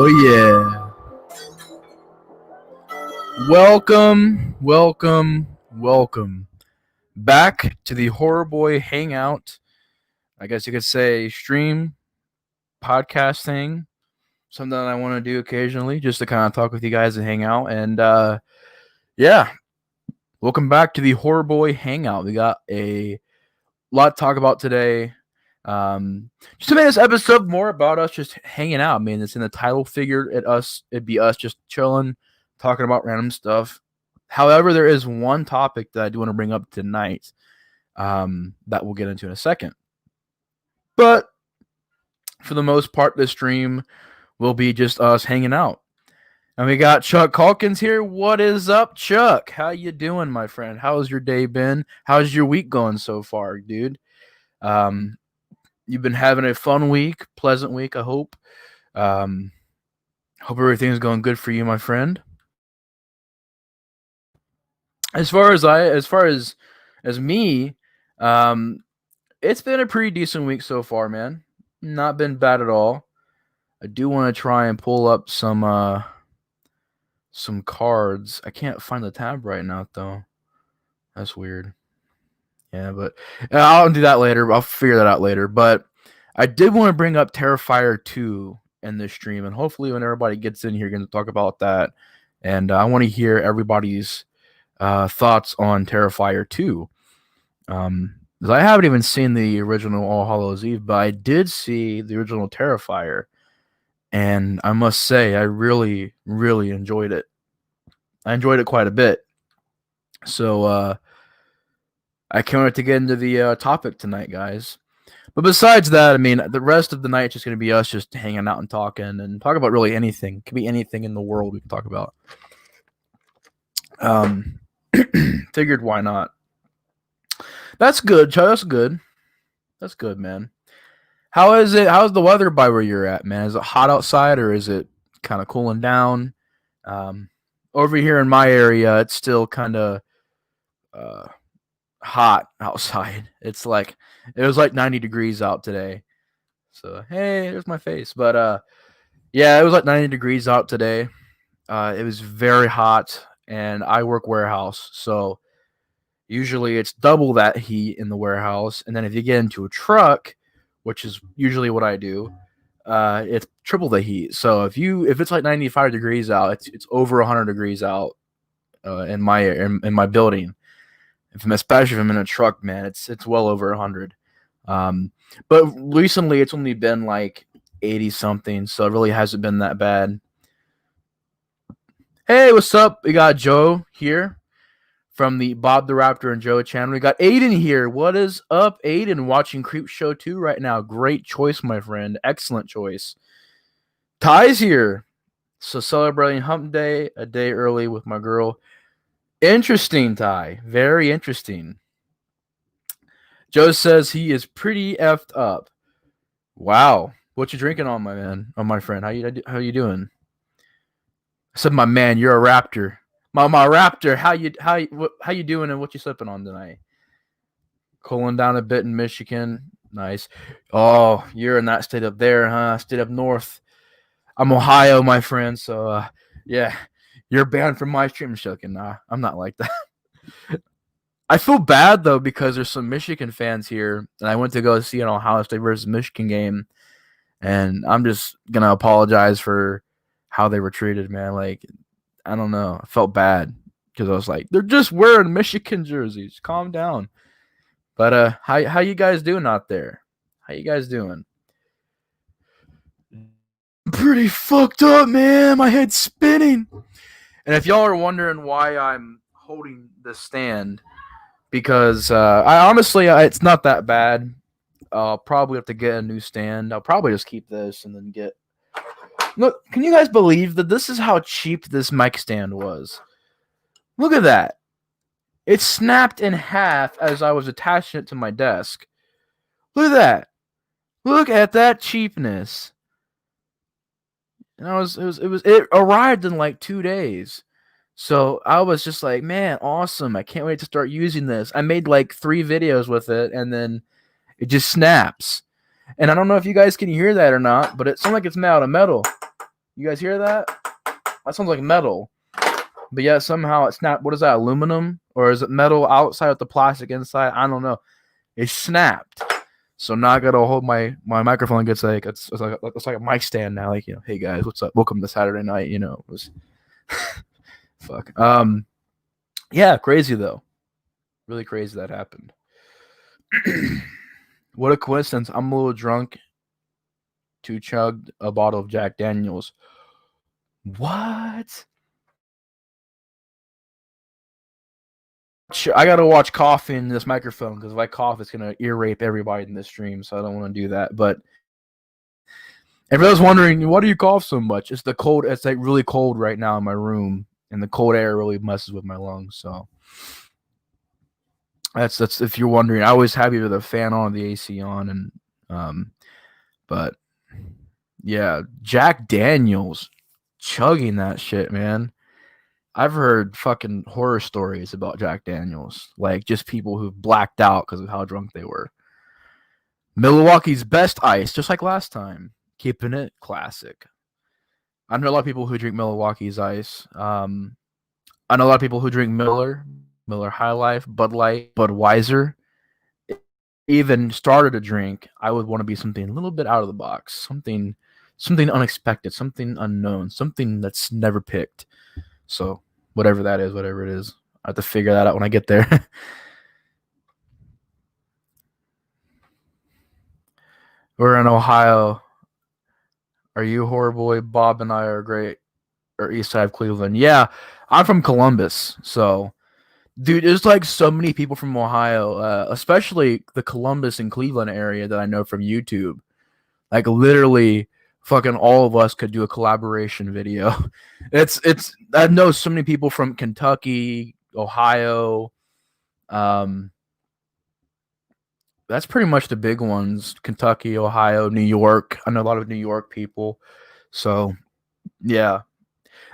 Oh yeah. Welcome back to the HorrorBoy Hangout. I guess you could say stream podcast thing. Something that I want to do occasionally just to kind of talk with you guys and hang out. And yeah, welcome back to the HorrorBoy Hangout. We got a lot to talk about today. Just to make this episode more about us just hanging out. I mean, it's in the title. Figured it'd be us just chilling, talking about random stuff. However, there is one topic that I do want to bring up tonight, that we'll get into in a second. But for the most part, this stream will be just us hanging out. And we got Chuck Calkins here. What is up, Chuck? How you doing, my friend? How's your day been? How's your week going so far, dude? You've been having a fun week, pleasant week, I hope. Hope everything's going good for you, my friend. As far as me, it's been a pretty decent week so far, man. Not been bad at all. I do want to try and pull up some cards. I can't find the tab right now though. That's weird. Yeah, but I'll do that later. I'll figure that out later. But I did want to bring up Terrifier 2 in this stream, and hopefully when everybody gets in here, going to talk about that. And I want to hear everybody's thoughts on Terrifier 2. Because I haven't even seen the original All Hallows Eve, but I did see the original Terrifier, and I must say I really, really enjoyed it. I enjoyed it quite a bit. So I can't wait to get into the topic tonight, guys. But besides that, I mean, the rest of the night is just going to be us just hanging out and talking and talk about really anything. It could be anything in the world we can talk about. Figured why not. That's good, Chuck. That's good. That's good, man. How is it? How's the weather by where you're at, man? Is it hot outside or is it kind of cooling down? Over here in my area, it's still kind of hot outside. It was like 90 degrees out today. So hey, there's my face. But yeah, it was like 90 degrees out today. It was very hot, and I work warehouse, so usually it's double that heat in the warehouse. And then if you get into a truck, which is usually what I do, it's triple the heat. So if it's like 95 degrees out, it's over 100 degrees out in my building. Especially if I'm in a truck, man, it's well over 100. But recently it's only been like 80 something, so it really hasn't been that bad. Hey, what's up? We got Joe here from the Bob the Raptor and Joe channel. We got Aiden here. What is up, Aiden? Watching Creep Show 2 right now. Great choice, my friend. Excellent choice. Ty's here. So celebrating Hump Day a day early with my girl. Interesting, Ty. Very interesting. Joe says he is pretty effed up. Wow. What you drinking on, my man? Oh, my friend. How you doing? I said, my man, you're a raptor. My raptor, how you doing and what you sipping on tonight? Cooling down a bit in Michigan. Nice. Oh, you're in that state up there, huh? State up north. I'm Ohio, my friend. So yeah, you're banned from my stream. Nah, I'm not like that. I feel bad though because there's some Michigan fans here, and I went to go see an Ohio State versus Michigan game, and I'm just gonna apologize for how they were treated, man. Like, I don't know. I felt bad because I was like, they're just wearing Michigan jerseys. Calm down. But how you guys doing out there? How you guys doing? Pretty fucked up, man. My head's spinning. And if y'all are wondering why I'm holding this stand, because I honestly, it's not that bad. I'll probably have to get a new stand. I'll probably just keep this and then get... Look, can you guys believe that this is how cheap this mic stand was? Look at that. It snapped in half as I was attaching it to my desk. Look at that. Look at that cheapness. And it arrived in like 2 days. So I was just like, man, awesome. I can't wait to start using this. I made like 3 videos with it, and then it just snaps. And I don't know if you guys can hear that or not, but it sounds like it's made out of metal. You guys hear that? That sounds like metal. But yeah, somehow it snapped. What is that, aluminum? Or is it metal outside with the plastic inside? I don't know. It snapped. So now I gotta hold my microphone. Gets like it's like a mic stand now. Like, hey guys, what's up? Welcome to Saturday night. It was fuck. Yeah, crazy though. Really crazy that happened. What a coincidence. I'm a little drunk to chug a bottle of Jack Daniels. What? I gotta watch coughing in this microphone because if I cough, it's gonna ear rape everybody in this stream. So I don't want to do that. But if I was wondering, why do you cough so much? It's the cold. It's like really cold right now in my room, and the cold air really messes with my lungs. So that's if you're wondering. I always have either the fan on or the AC on, and but yeah, Jack Daniels chugging that shit, man. I've heard fucking horror stories about Jack Daniels, like just people who've blacked out because of how drunk they were. Milwaukee's best ice, just like last time, keeping it classic. I know a lot of people who drink Milwaukee's ice. I know a lot of people who drink Miller High Life, Bud Light, Budweiser. Even started a drink, I would want to be something a little bit out of the box, something unexpected, something unknown, something that's never picked. So whatever it is, I have to figure that out when I get there. We're in Ohio. Are you HorrorBoy? Bob and I are great. Or east side of Cleveland. Yeah, I'm from Columbus. So, dude, there's like so many people from Ohio, especially the Columbus and Cleveland area that I know from YouTube. Like literally, fucking all of us could do a collaboration video. It's I know so many people from Kentucky, Ohio. That's pretty much the big ones. Kentucky, Ohio, New York. I know a lot of New York people. So yeah.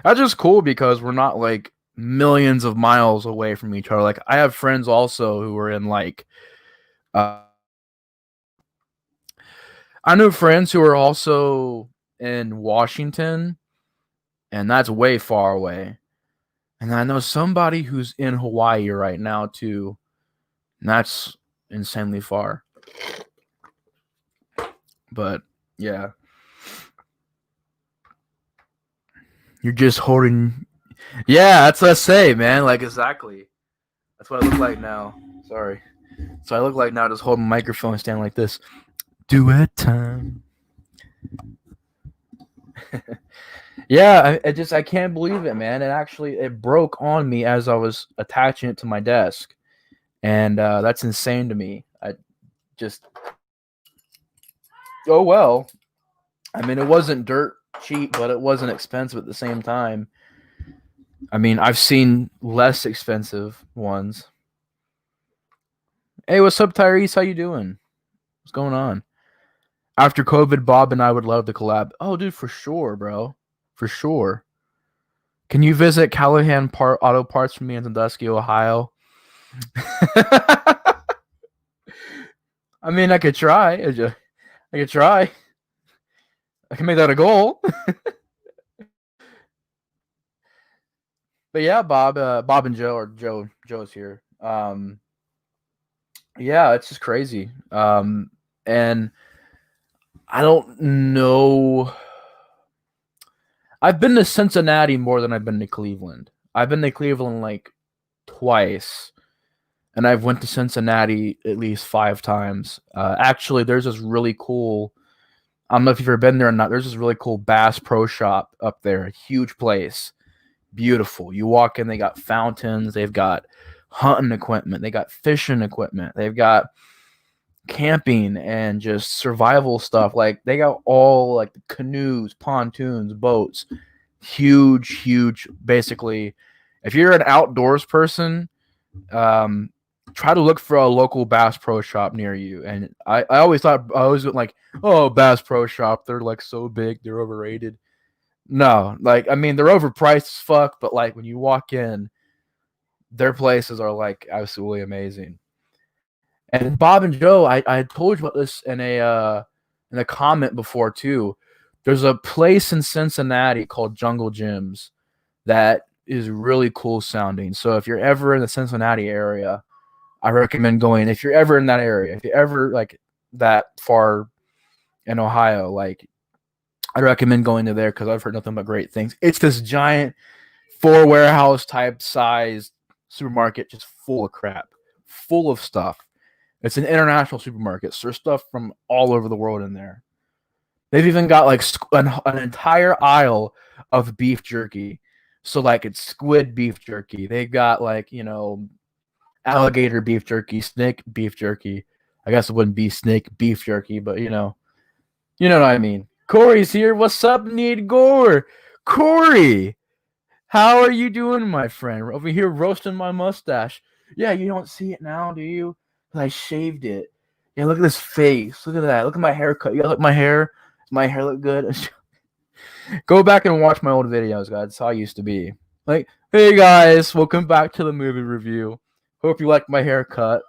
That's just cool because we're not like millions of miles away from each other. Like I have friends also who are in like I know friends who are also in Washington, and that's way far away. And I know somebody who's in Hawaii right now too, and that's insanely far. But yeah, you're just holding. Yeah, that's what I say, man. Like exactly. That's what I look like now. Sorry. So I look like now just holding a microphone stand like this. Duet time. Yeah, I can't believe it, man. It broke on me as I was attaching it to my desk, and that's insane to me. I just oh well. I mean, it wasn't dirt cheap, but it wasn't expensive at the same time. I mean, I've seen less expensive ones. Hey, what's up, Tyrese? How you doing? What's going on? After COVID, Bob and I would love to collab. Oh, dude, for sure, bro. For sure. Can you visit Callahan Auto Parts for me in Sandusky, Ohio? I mean, I could try. I could try. I can make that a goal. But yeah, Bob and Joe, or Joe's here. Yeah, it's just crazy. And I don't know. I've been to Cincinnati more than I've been to Cleveland. I've been to Cleveland like twice, and I've went to Cincinnati at least 5 times. Actually, there's this really cool. I don't know if you've ever been there or not. There's this really cool Bass Pro Shop up there. A huge place, beautiful. You walk in, they got fountains. They've got hunting equipment. They got fishing equipment. They've got camping and just survival stuff. Like they got all like canoes, pontoons, boats. Huge. Basically, if you're an outdoors person, try to look for a local Bass Pro Shop near you. And I always went like, oh, Bass Pro Shop, they're like so big, they're overrated. No, like I mean they're overpriced as fuck, but like when you walk in, their places are like absolutely amazing. And Bob and Joe, I told you about this in a comment before too. There's a place in Cincinnati called Jungle Gyms that is really cool sounding. So if you're ever in the Cincinnati area, I recommend going. If you're ever in that area, if you're ever like that far in Ohio, like I recommend going to there because I've heard nothing but great things. It's this giant 4 warehouse type size supermarket, just full of crap, full of stuff. It's an international supermarket, so there's stuff from all over the world in there. They've even got like an entire aisle of beef jerky. So like it's squid beef jerky. They've got like, alligator beef jerky, snake beef jerky. I guess it wouldn't be snake beef jerky, but you know what I mean. Corey's here. What's up, Need Gore? Corey, how are you doing, my friend? Over here roasting my mustache. Yeah, you don't see it now, do you? I shaved it. Yeah, look at this face. Look at that. Look at my haircut. You gotta look at my hair. Does my hair look good? Go back and watch my old videos, guys. That's how I used to be. Like, hey guys, welcome back to the movie review. Hope you like my haircut.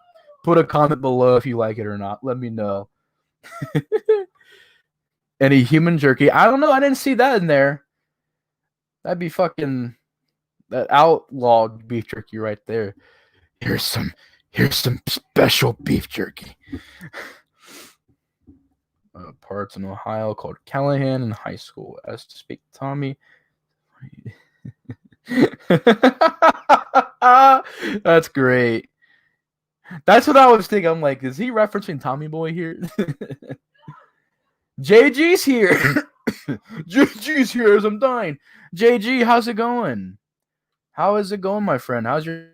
Put a comment below if you like it or not. Let me know. Any human jerky? I don't know. I didn't see that in there. That'd be fucking that outlawed beef jerky right there. Here's some special beef jerky. Parts in Ohio called Callahan in high school. As to speak to Tommy. That's great. That's what I was thinking. I'm like, is he referencing Tommy Boy here? JG's here. JG's here as I'm dying. JG, how's it going? How is it going, my friend? How's your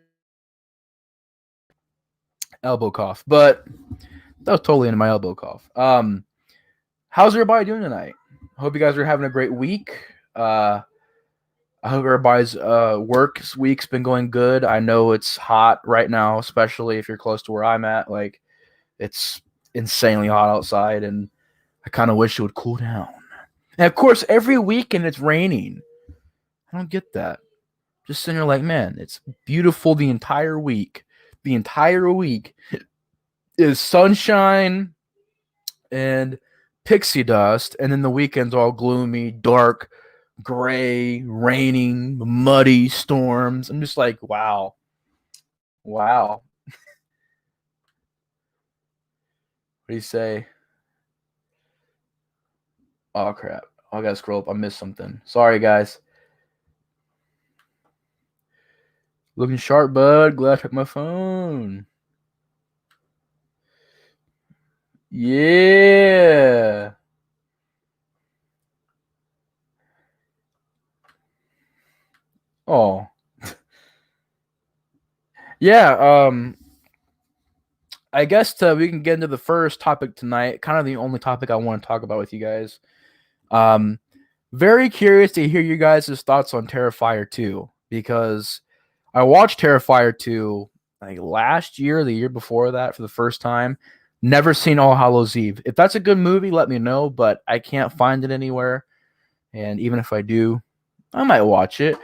elbow cough? But that was totally into my elbow cough. How's everybody doing tonight? I hope you guys are having a great week. I hope everybody's week's been going good. I know it's hot right now, especially if you're close to where I'm at. Like, it's insanely hot outside, and I kind of wish it would cool down. And of course, every weekend it's raining. I don't get that. Just sitting there like, man, it's beautiful the entire week. The entire week is sunshine and pixie dust, and then the weekend's all gloomy, dark, gray, raining, muddy, storms. I'm just like, wow. What do you say? Oh, crap. I gotta scroll up. I missed something. Sorry, guys. Looking sharp, bud. Glad I took my phone. Yeah. Oh. Yeah, I guess we can get into the first topic tonight. Kind of the only topic I want to talk about with you guys. Very curious to hear you guys' thoughts on Terrifier 2, because I watched Terrifier 2 like last year, the year before that, for the first time. Never seen All Hallows Eve. If that's a good movie, let me know, but I can't find it anywhere. And even if I do, I might watch it.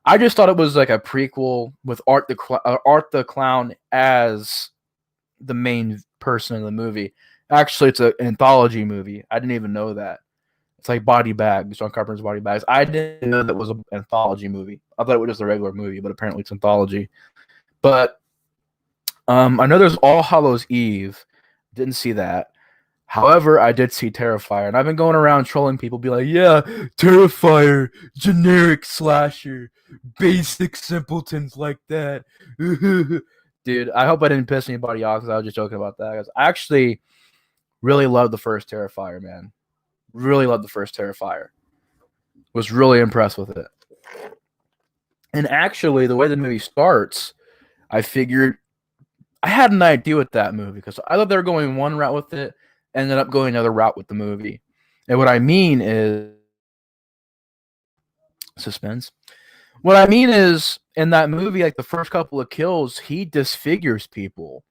I just thought it was like a prequel with Art the Clown as the main person in the movie. Actually, it's an anthology movie. I didn't even know that. It's like Body Bags, John Carpenter's Body Bags. I didn't know that was an anthology movie. I thought it was just a regular movie, but apparently it's anthology. But I know there's All Hallows Eve. Didn't see that. However, I did see Terrifier, and I've been going around trolling people, be like, yeah, Terrifier, generic slasher, basic simpletons like that. Dude, I hope I didn't piss anybody off because I was just joking about that. I actually really loved the first Terrifier, man. Really loved the first Terrifier. Was really impressed with it. And actually, the way the movie starts, I figured I had an idea with that movie because I thought they were going one route with it, ended up going another route with the movie. And what I mean is suspense. What I mean is in that movie, like the first couple of kills, he disfigures people.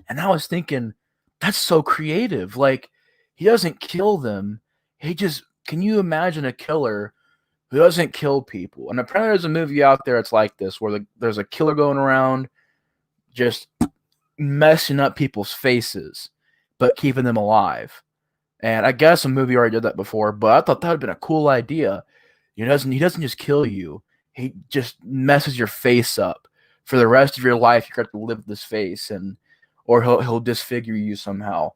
And I was thinking, that's so creative. Like, he doesn't kill them. He just, can you imagine a killer who doesn't kill people? And apparently there's a movie out there that's like this, where there's a killer going around just messing up people's faces, but keeping them alive. And I guess a movie already did that before, but I thought that would have been a cool idea. He doesn't just kill you. He just messes your face up. For the rest of your life, you have to live with this face, and or he'll disfigure you somehow.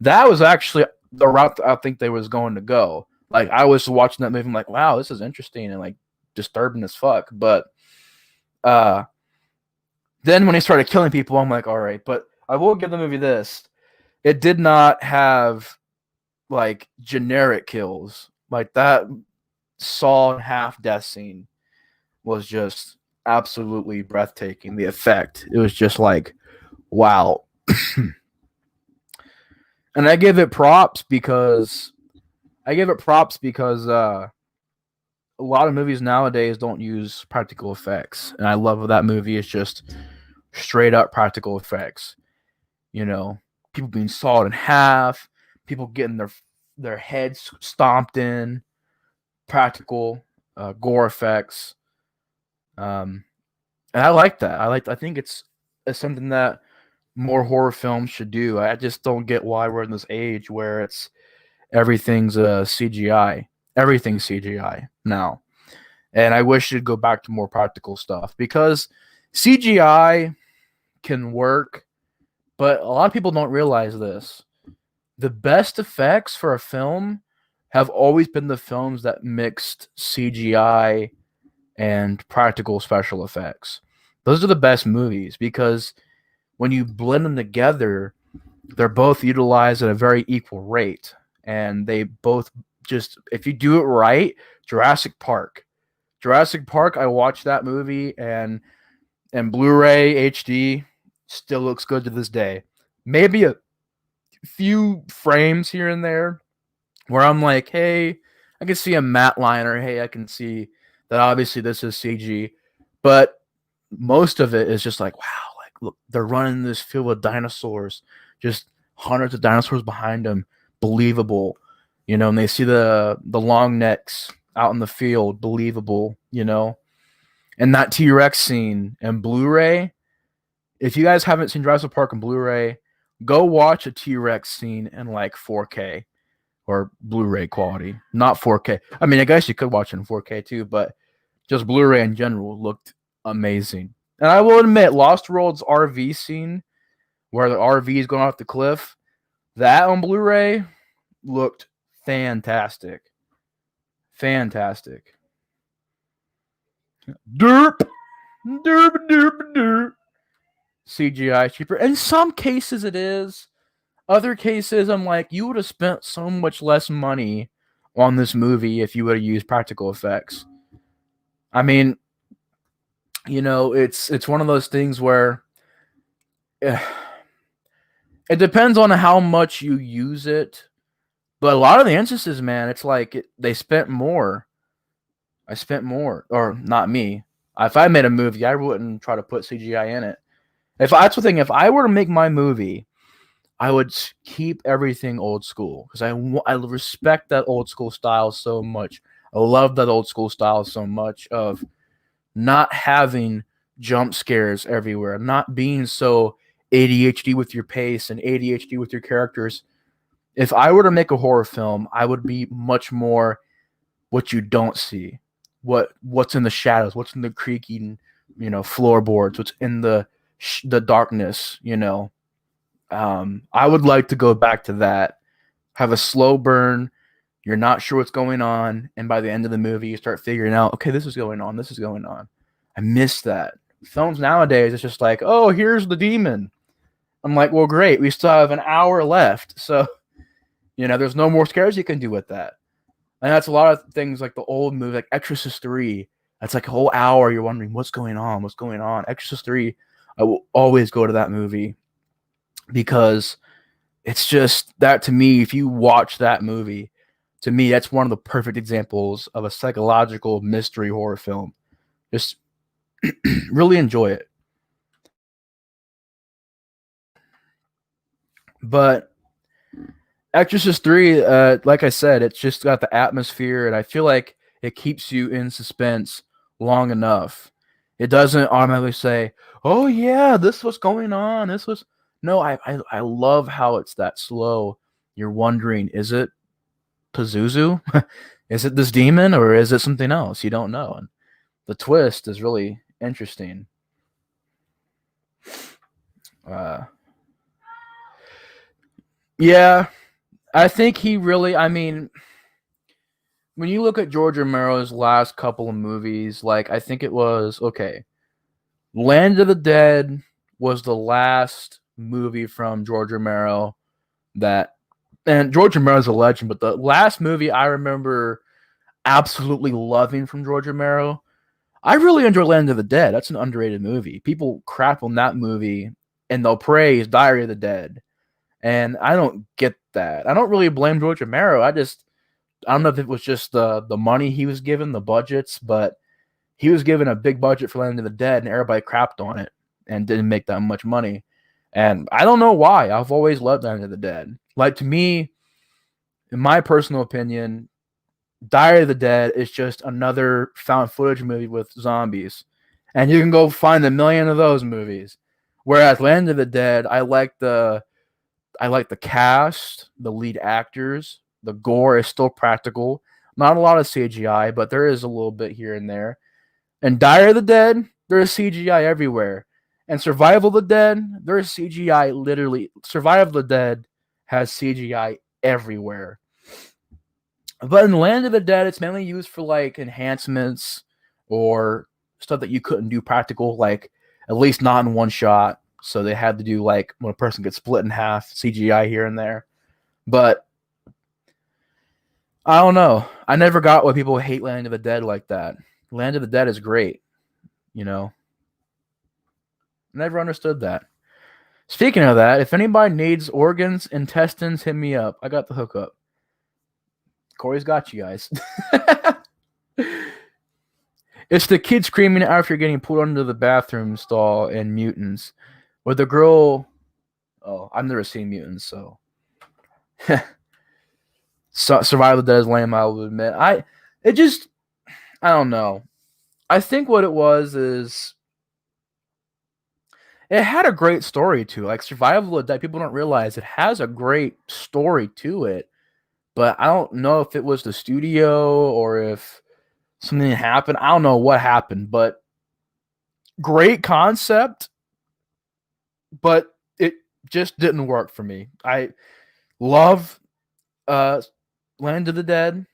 That was actually the route I think they was going to go. Like I was watching that movie, I'm like, wow, this is interesting and like disturbing as fuck. But uh then when he started killing people, I'm like, all right. But I will give the movie this: it did not have like generic kills like that. Saw and half death scene was just absolutely breathtaking. The effect, it was just like, wow. And I give it props because a lot of movies nowadays don't use practical effects, and I love that movie is just straight up practical effects. You know, people being sawed in half, people getting their heads stomped in, practical gore effects. And I like that. I think it's something that more horror films should do. I just don't get why we're in this age where it's everything's CGI. Everything's CGI now. And I wish it'd go back to more practical stuff because CGI can work, but a lot of people don't realize this. The best effects for a film have always been the films that mixed CGI and practical special effects. Those are the best movies because when you blend them together, they're both utilized at a very equal rate. And they both just, if you do it right, Jurassic Park. Jurassic Park, I watched that movie and Blu-ray HD still looks good to this day. Maybe a few frames here and there where I'm like, hey, I can see a matte line, or hey, I can see that obviously this is CG, but most of it is just like, wow, like look, they're running this field with dinosaurs, just hundreds of dinosaurs behind them, believable, and they see the long necks out in the field, believable, and that T-Rex scene and Blu-ray. If you guys haven't seen Jurassic Park on Blu-ray, go watch a T-Rex scene in like 4K or Blu-ray quality, not 4K. I mean, I guess you could watch it in 4K too, but just Blu-ray in general looked amazing. And I will admit, Lost World's RV scene, where the RV is going off the cliff, that on Blu-ray looked fantastic. Fantastic. Derp. Derp, derp, derp. CGI cheaper. In some cases it is. Other cases, I'm like, you would have spent so much less money on this movie if you would have used practical effects. I mean, it's one of those things where it depends on how much you use it. But a lot of the instances, man, it's like they spent more. I spent more, or not me. If I made a movie, I wouldn't try to put CGI in it. That's the thing. If I were to make my movie, I would keep everything old school because I respect that old school style so much. I love that old school style so much of not having jump scares everywhere, not being so ADHD with your pace and ADHD with your characters. If I were to make a horror film, I would be much more what you don't see, what's in the shadows, what's in the creaking, floorboards, what's in the darkness, I would like to go back to that. Have a slow burn. You're not sure what's going on, and by the end of the movie, you start figuring out, okay, this is going on. This is going on. I miss that. Films nowadays, it's just like, oh, here's the demon. I'm like, well, great. We still have an hour left, so there's no more scares you can do with that. And that's a lot of things like the old movie, like Exorcist 3. That's like a whole hour. You're wondering what's going on. What's going on? Exorcist 3. I will always go to that movie because it's just that to me. If you watch that movie, to me, that's one of the perfect examples of a psychological mystery horror film. Just really enjoy it. But Exorcist 3, like I said, it's just got the atmosphere, and I feel like it keeps you in suspense long enough. It doesn't automatically say, oh, yeah, this was going on. This was. No, I love how it's that slow you're wondering, is it Pazuzu? Is it this demon or is it something else? You don't know. And the twist is really interesting. Yeah, I think he really, I mean, when you look at George Romero's last couple of movies, like, I think it was, okay, Land of the Dead was the last movie from George Romero that, and George Romero's a legend, but the last movie I remember absolutely loving from George Romero, I really enjoy Land of the Dead. That's an underrated movie. People crap on that movie and they'll praise Diary of the Dead. And I don't get that. I don't really blame George Romero. I don't know if it was just the money he was given, the budgets, but he was given a big budget for Land of the Dead and everybody crapped on it and didn't make that much money. And I don't know why. I've always loved Land of the Dead. Like, to me, in my personal opinion, Diary of the Dead is just another found footage movie with zombies. And you can go find a million of those movies. Whereas Land of the Dead, I like the cast, the lead actors, the gore is still practical. Not a lot of CGI, but there is a little bit here and there. And Diary of the Dead, there's CGI everywhere. And Survival of the Dead, there's CGI literally. Survival of the Dead has CGI everywhere. But in Land of the Dead, it's mainly used for like enhancements or stuff that you couldn't do practical, like at least not in one shot. So they had to do like when a person gets split in half, CGI here and there. But I don't know. I never got why people hate Land of the Dead like that. Land of the Dead is great, you know. Never understood that. Speaking of that, if anybody needs organs, intestines, hit me up. I got the hookup. Corey's got you guys. It's the kid screaming after getting pulled under the bathroom stall in Mutants. Where the girl... Oh, I've never seen Mutants, so... Survival of the Dead is lame, I will admit. I don't know. I think what it was is... It had a great story, too. Like, Survival of the Dead, people don't realize it has a great story to it. But I don't know if it was the studio or if something happened. I don't know what happened, but great concept, but it just didn't work for me. I love Land of the Dead,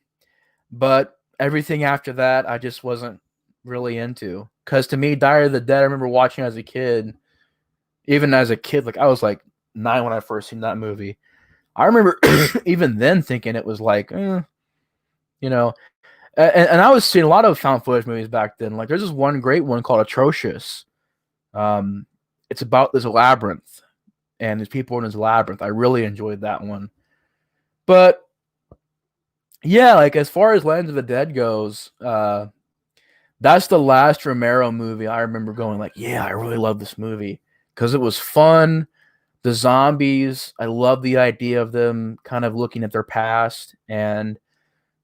but everything after that I just wasn't really into. Because to me, Diary of the Dead, I remember watching as a kid. Even as a kid, like I was like 9 when I first seen that movie. I remember even then thinking it was like, you know, and I was seeing a lot of found footage movies back then. Like there's this one great one called Atrocious. It's about this labyrinth and there's people in this labyrinth. I really enjoyed that one. But yeah, like as far as Land of the Dead goes, that's the last Romero movie I remember going like, yeah, I really love this movie because it was fun. The zombies, I love the idea of them kind of looking at their past and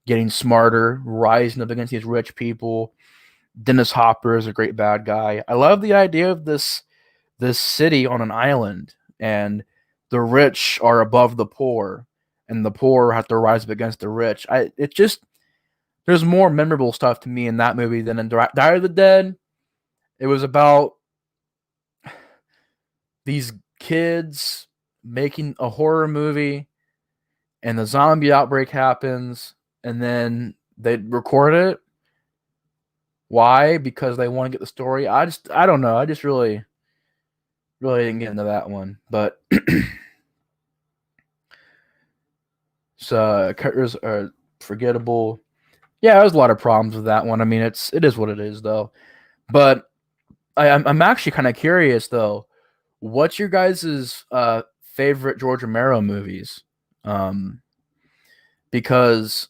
getting smarter, rising up against these rich people. Dennis Hopper is a great bad guy. I love the idea of this city on an island, and the rich are above the poor, and the poor have to rise up against the rich. There's more memorable stuff to me in that movie than in Diary of the Dead. It was about these kids making a horror movie and the zombie outbreak happens and then they record it. Why? Because they want to get the story. I don't know. I just really didn't get into that one. But so characters are forgettable. Yeah, there's a lot of problems with that one. I mean, it is what it is though. But I'm actually kind of curious though. What's your guys' favorite George Romero movies? Because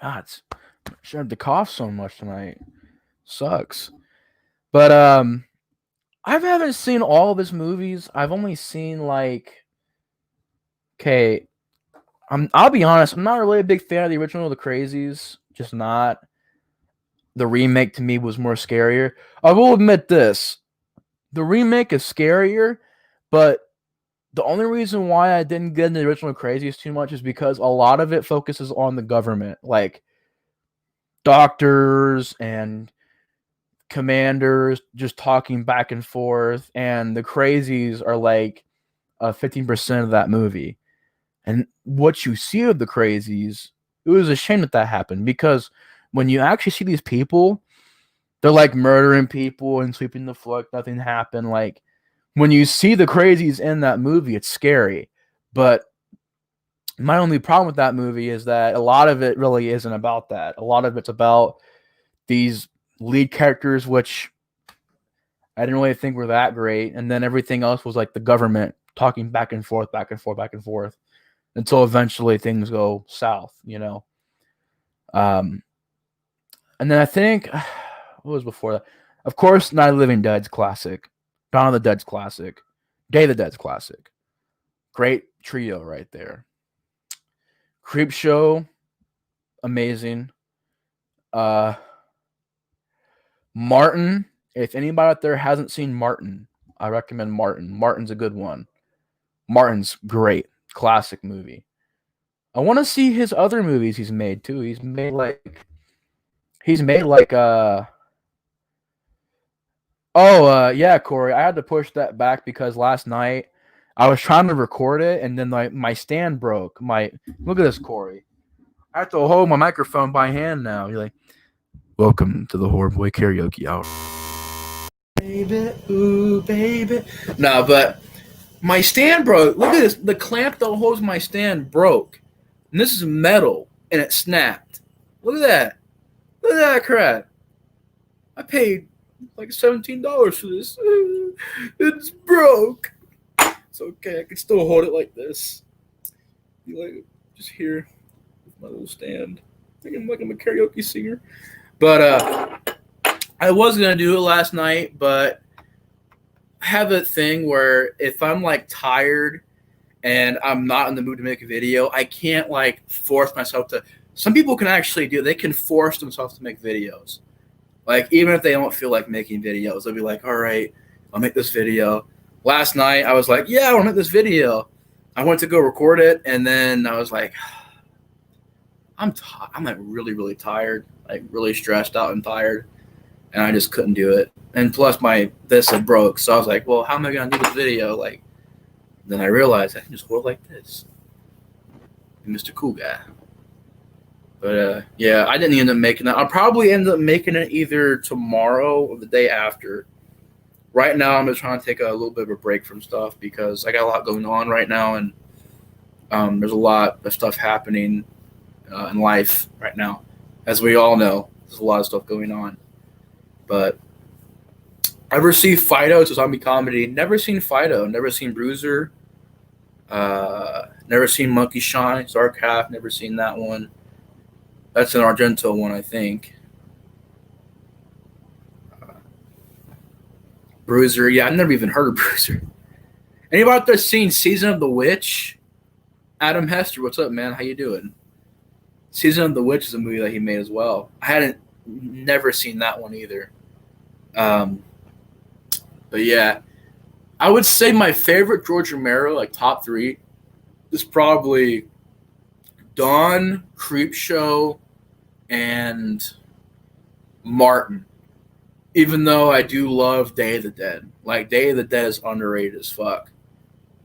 God, I shouldn't have to cough so much tonight. Sucks. But I haven't seen all of his movies. I've only seen like, okay, I'll be honest. I'm not really a big fan of the original The Crazies. Just not. The remake to me was more scarier. I will admit this. The remake is scarier, but the only reason why I didn't get into the original Crazies too much is because a lot of it focuses on the government, like doctors and commanders just talking back and forth, and the Crazies are like 15% of that movie. And what you see of the Crazies, it was a shame that happened, because when you actually see these people, they're like murdering people and sweeping the floor, nothing happened. Like when you see the Crazies in that movie, it's scary. But my only problem with that movie is that a lot of it really isn't about that. A lot of it's about these lead characters, which I didn't really think were that great. And then everything else was like the government talking back and forth, back and forth, back and forth, until eventually things go south, you know? And then I think, what was before that? Of course, Night of the Living Dead's classic. Dawn of the Dead's classic. Day of the Dead's classic. Great trio right there. Creep Show, amazing. Martin, if anybody out there hasn't seen Martin, I recommend Martin. Martin's a good one. Martin's great. Classic movie. I want to see his other movies he's made too. He's made like yeah, Corey. I had to push that back because last night I was trying to record it and then my stand broke. Look at this, Corey. I have to hold my microphone by hand now. You're like, welcome to the HorrorBoy karaoke hour. Baby, ooh, baby. No, but my stand broke. Look at this. The clamp that holds my stand broke. And this is metal and it snapped. Look at that. Look at that crap. I paid like $17 for this. It's broke. It's okay. I can still hold it like this. You like just here with my little stand. I think I'm a karaoke singer. But I was gonna do it last night, but I have a thing where if I'm like tired and I'm not in the mood to make a video, I can't like force myself to. Some people can actually do it. They can force themselves to make videos. Like, even if they don't feel like making videos, they'll be like, all right, I'll make this video. Last night, I was like, yeah, I want to make this video. I went to go record it, and then I was like, I'm like really, really tired, like really stressed out and tired, and I just couldn't do it. And plus, this had broke, so I was like, well, how am I going to do this video? Like, then I realized I can just hold it like this. I'm Mr. Cool Guy. But, yeah, I didn't end up making it. I'll probably end up making it either tomorrow or the day after. Right now, I'm just trying to take a little bit of a break from stuff because I got a lot going on right now, and there's a lot of stuff happening in life right now. As we all know, there's a lot of stuff going on. But ever see Fido? It's a zombie comedy. Never seen Fido. Never seen Bruiser. Never seen Monkey Shine. Dark Half. Never seen that one. That's an Argento one, I think. Bruiser. Yeah, I've never even heard of Bruiser. Anybody out there seen Season of the Witch? Adam Hester, what's up, man? How you doing? Season of the Witch is a movie that he made as well. I never seen that one either. But yeah, I would say my favorite George Romero, like top 3, is probably Dawn, Creepshow, and Martin. Even though I do love Day of the Dead. Like, Day of the Dead is underrated as fuck.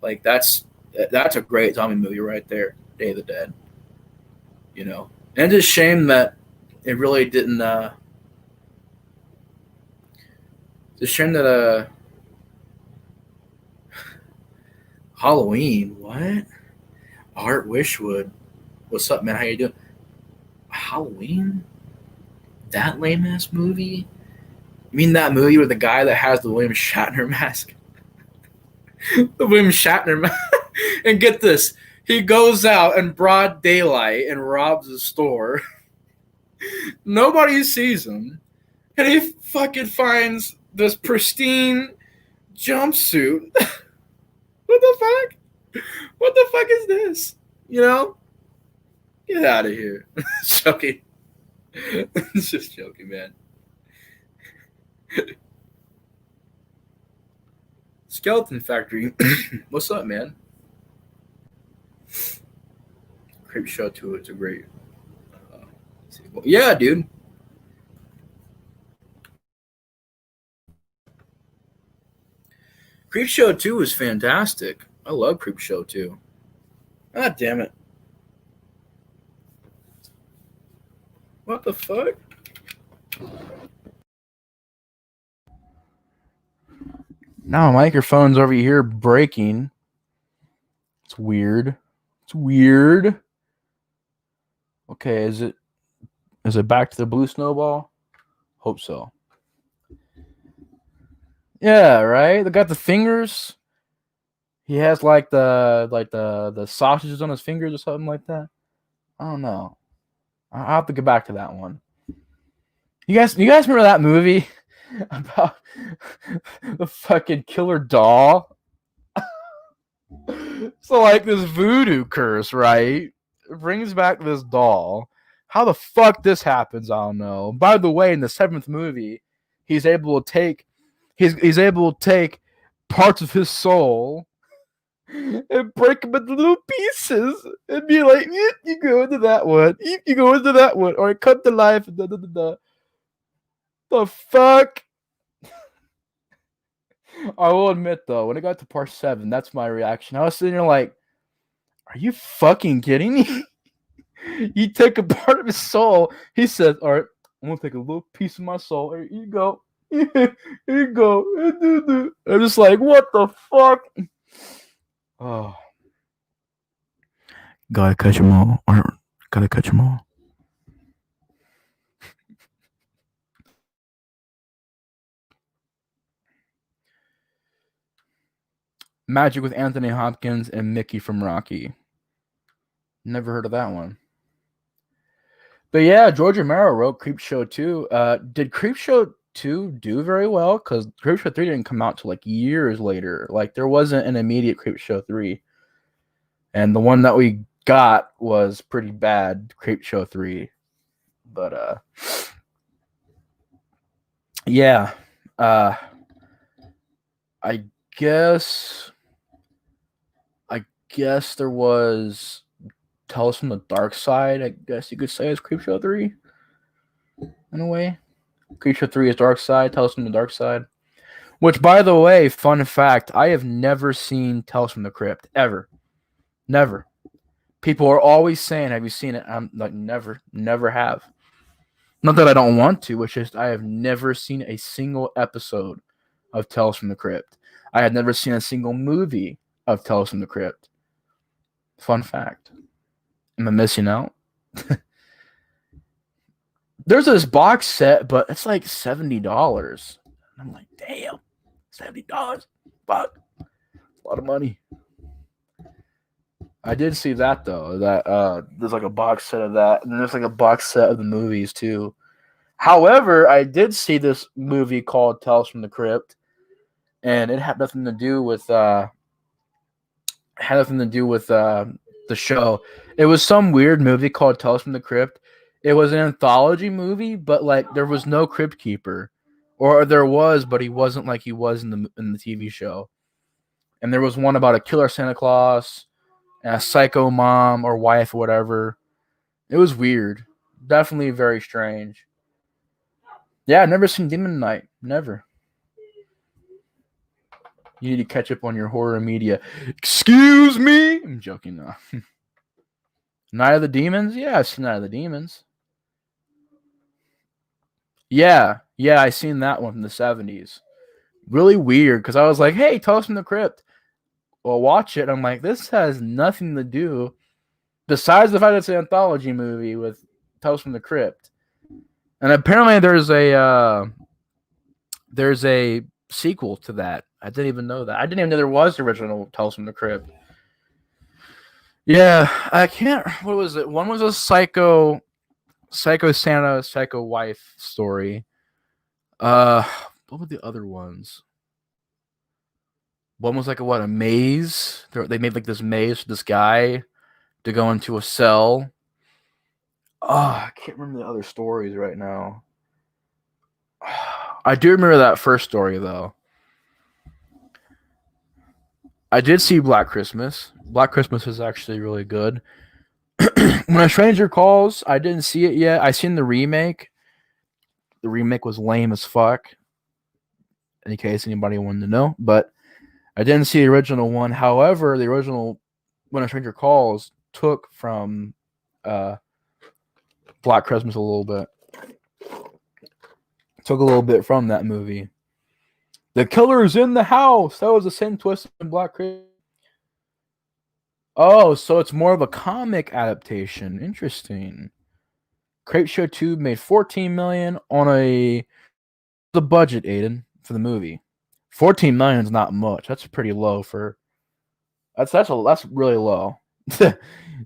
Like, that's a great zombie movie right there, Day of the Dead. You know? And it's a shame that it really didn't, it's a shame that, Halloween, what? Art Wishwood. What's up, man? How you doing? Halloween? That lame-ass movie? You mean that movie with the guy that has the William Shatner mask? The William Shatner mask. And get this. He goes out in broad daylight and robs a store. Nobody sees him. And he fucking finds this pristine jumpsuit. What the fuck? What the fuck is this? You know? Get out of here. Joking. It's just joking, man. Skeleton Factory. What's up, man? Creep Show 2. It's a great. Yeah, dude. Creep Show 2 is fantastic. I love Creep Show 2. God damn it. What the fuck? Now my microphone's over here breaking. It's weird. It's weird. Okay, is it back to the blue snowball? Hope so. Yeah, right? They got the fingers. He has like the sausages on his fingers or something like that. I don't know. I'll have to get back to that one. You guys remember that movie about the fucking killer doll? So like this voodoo curse, right? It brings back this doll. How the fuck this happens, I don't know. By the way, in the 7th movie, he's able to take parts of his soul and break them into little pieces and be like, you go into that one, you go into that one, or cut the life. The fuck? I will admit though, when it got to part 7, that's my reaction. I was sitting there like, are you fucking kidding me? You take a part of his soul. He says, all right, I'm gonna take a little piece of my soul. Here you go. Here you go. I'm just like, what the fuck? Oh. Gotta catch them all. Gotta catch them all. Magic with Anthony Hopkins and Mickey from Rocky. Never heard of that one. But yeah, George Romero wrote Creepshow 2. Did Creepshow 2 do very well? Because Creepshow 3 didn't come out till like years later. Like there wasn't an immediate Creepshow 3. And the one that we got was pretty bad, Creepshow 3. But yeah. I guess there was Tales from the Dark Side, I guess you could say, is Creepshow 3 in a way. Creepshow 3 is Dark Side, Tales from the Dark Side. Which, by the way, fun fact, I have never seen Tales from the Crypt, ever. Never. People are always saying, have you seen it? I'm like, never have. Not that I don't want to, it's just I have never seen a single episode of Tales from the Crypt. I had never seen a single movie of Tales from the Crypt. Fun fact. Am I missing out? There's this box set, but it's like $70. I'm like, damn, $70? Fuck. A lot of money. I did see that though. That there's like a box set of that, and there's like a box set of the movies too. However, I did see this movie called Tales from the Crypt, and it had nothing to do with the show. It was some weird movie called Tales from the Crypt. It was an anthology movie, but like there was no Crypt Keeper, or there was, but he wasn't like he was in the TV show. And there was one about a killer Santa Claus and a psycho mom or wife or whatever. It was weird, definitely very strange. Yeah, I've never seen Demon Knight. Never. You need to catch up on your horror media. Excuse me. I'm joking now. Night of the Demons? Yeah, I've seen Night of the Demons. Yeah, I seen that one from the 70s. Really weird, because I was like, hey, Tales from the Crypt. Well, watch it. I'm like, this has nothing to do, besides the fact that it's an anthology movie with Tales from the Crypt. And apparently there's a sequel to that. I didn't even know that. I didn't even know there was the original Tales from the Crypt. Yeah, I can't. What was it? One was a psycho Santa, psycho wife story. What were the other ones? One was like a maze. They made like this maze for this guy to go into a cell. Oh, I can't remember the other stories right now. I do remember that first story though. I did see Black Christmas. Black Christmas is actually really good. When a Stranger Calls, I didn't see it yet. I seen the remake. The remake was lame as fuck. In case anybody wanted to know, but I didn't see the original one. However, the original When a Stranger Calls took from uh, Black Christmas a little bit. Took a little bit from that movie. The killer's in the house. That was the same twist in Black Christmas. Oh, so it's more of a comic adaptation. Interesting. Creep Show 2 made 14 million on the budget, Aiden, for the movie. 14 million is not much. That's pretty low for that's really low.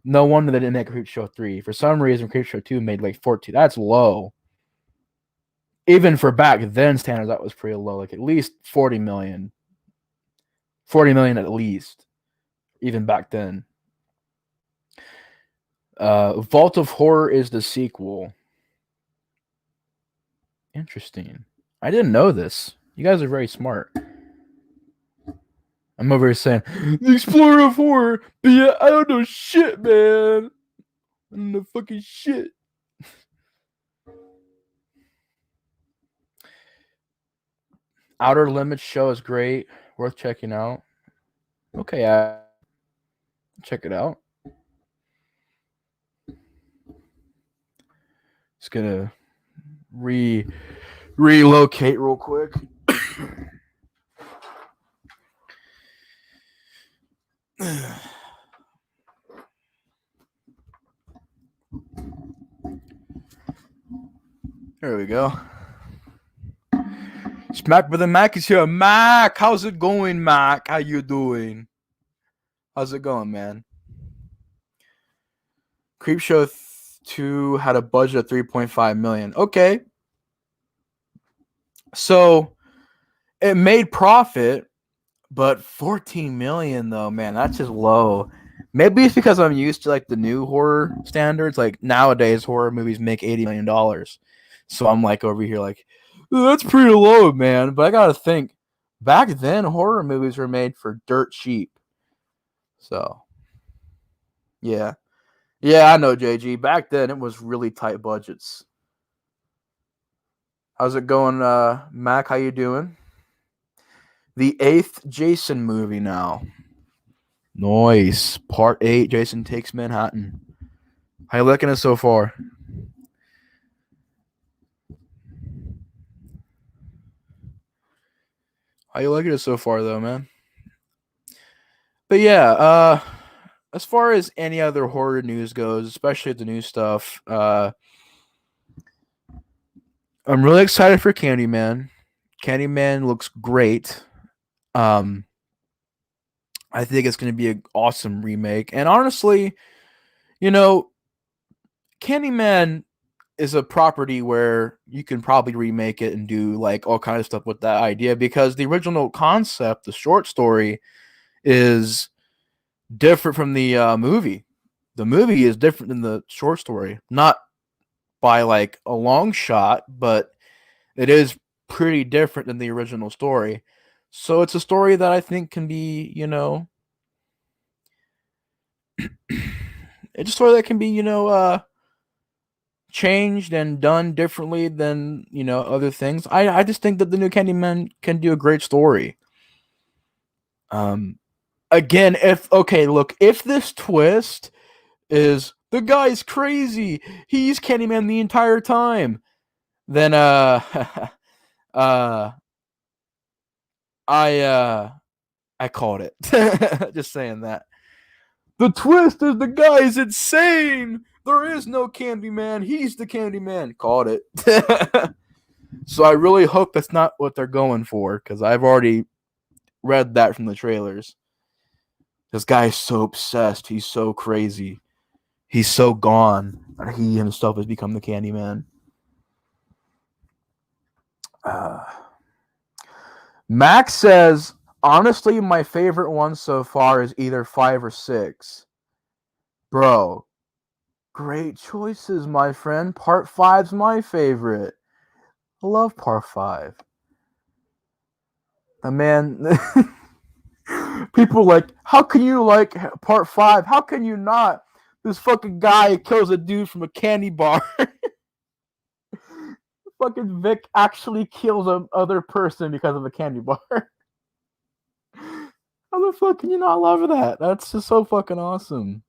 No wonder they didn't make Creep Show 3. For some reason, Creep Show 2 made like 14. That's low. Even for back then standards, that was pretty low. Like at least 40 million. 40 million at least. Even back then. Vault of Horror is the sequel. Interesting. I didn't know this. You guys are very smart. I'm over here saying, the Explorer of Horror, but yeah, I don't know shit, man. I don't know fucking shit. Outer Limits show is great. Worth checking out. Okay, check it out. Just gonna relocate real quick. There we go. Smack Brother Mac is here. Mac, how's it going, Mac? How you doing? How's it going, man? Creepshow 2 had a budget of 3.5 million. Okay. So it made profit, but 14 million though, man, that's just low. Maybe it's because I'm used to like the new horror standards. Like nowadays, horror movies make $80 million. So I'm like over here like, that's pretty low, man. But I gotta think, back then horror movies were made for dirt cheap. So yeah. Yeah, I know, JG. Back then it was really tight budgets. How's it going, Mac? How you doing? The 8th Jason movie now. Nice. Part 8, Jason Takes Manhattan. How you liking it so far? How you liking it so far, though, man? But yeah, as far as any other horror news goes, especially the new stuff, I'm really excited for Candyman. Candyman looks great. I think it's going to be an awesome remake. And honestly, you know, Candyman is a property where you can probably remake it and do like all kinds of stuff with that idea because the original concept, the short story, is different from the movie. The movie is different than the short story, not by like a long shot, but it is pretty different than the original story. So it's a story that I think can be, it's a story that can be, changed and done differently than other things. I just think that the new Candyman can do a great story. Again, if this twist is the guy's crazy, he's Candyman the entire time, then I called it. Just saying that. The twist is the guy's insane. There is no Candyman. He's the Candyman. Called it. So I really hope that's not what they're going for, because I've already read that from the trailers. This guy is so obsessed. He's so crazy. He's so gone that he himself has become the Candyman. Max says, honestly, my favorite one so far is either 5 or 6. Bro, great choices, my friend. Part 5's my favorite. I love Part 5. The man People like, how can you like part 5? How can you not? This fucking guy kills a dude from a candy bar. Fucking Vic actually kills a other person because of a candy bar. How the fuck can you not love that? That's just so fucking awesome.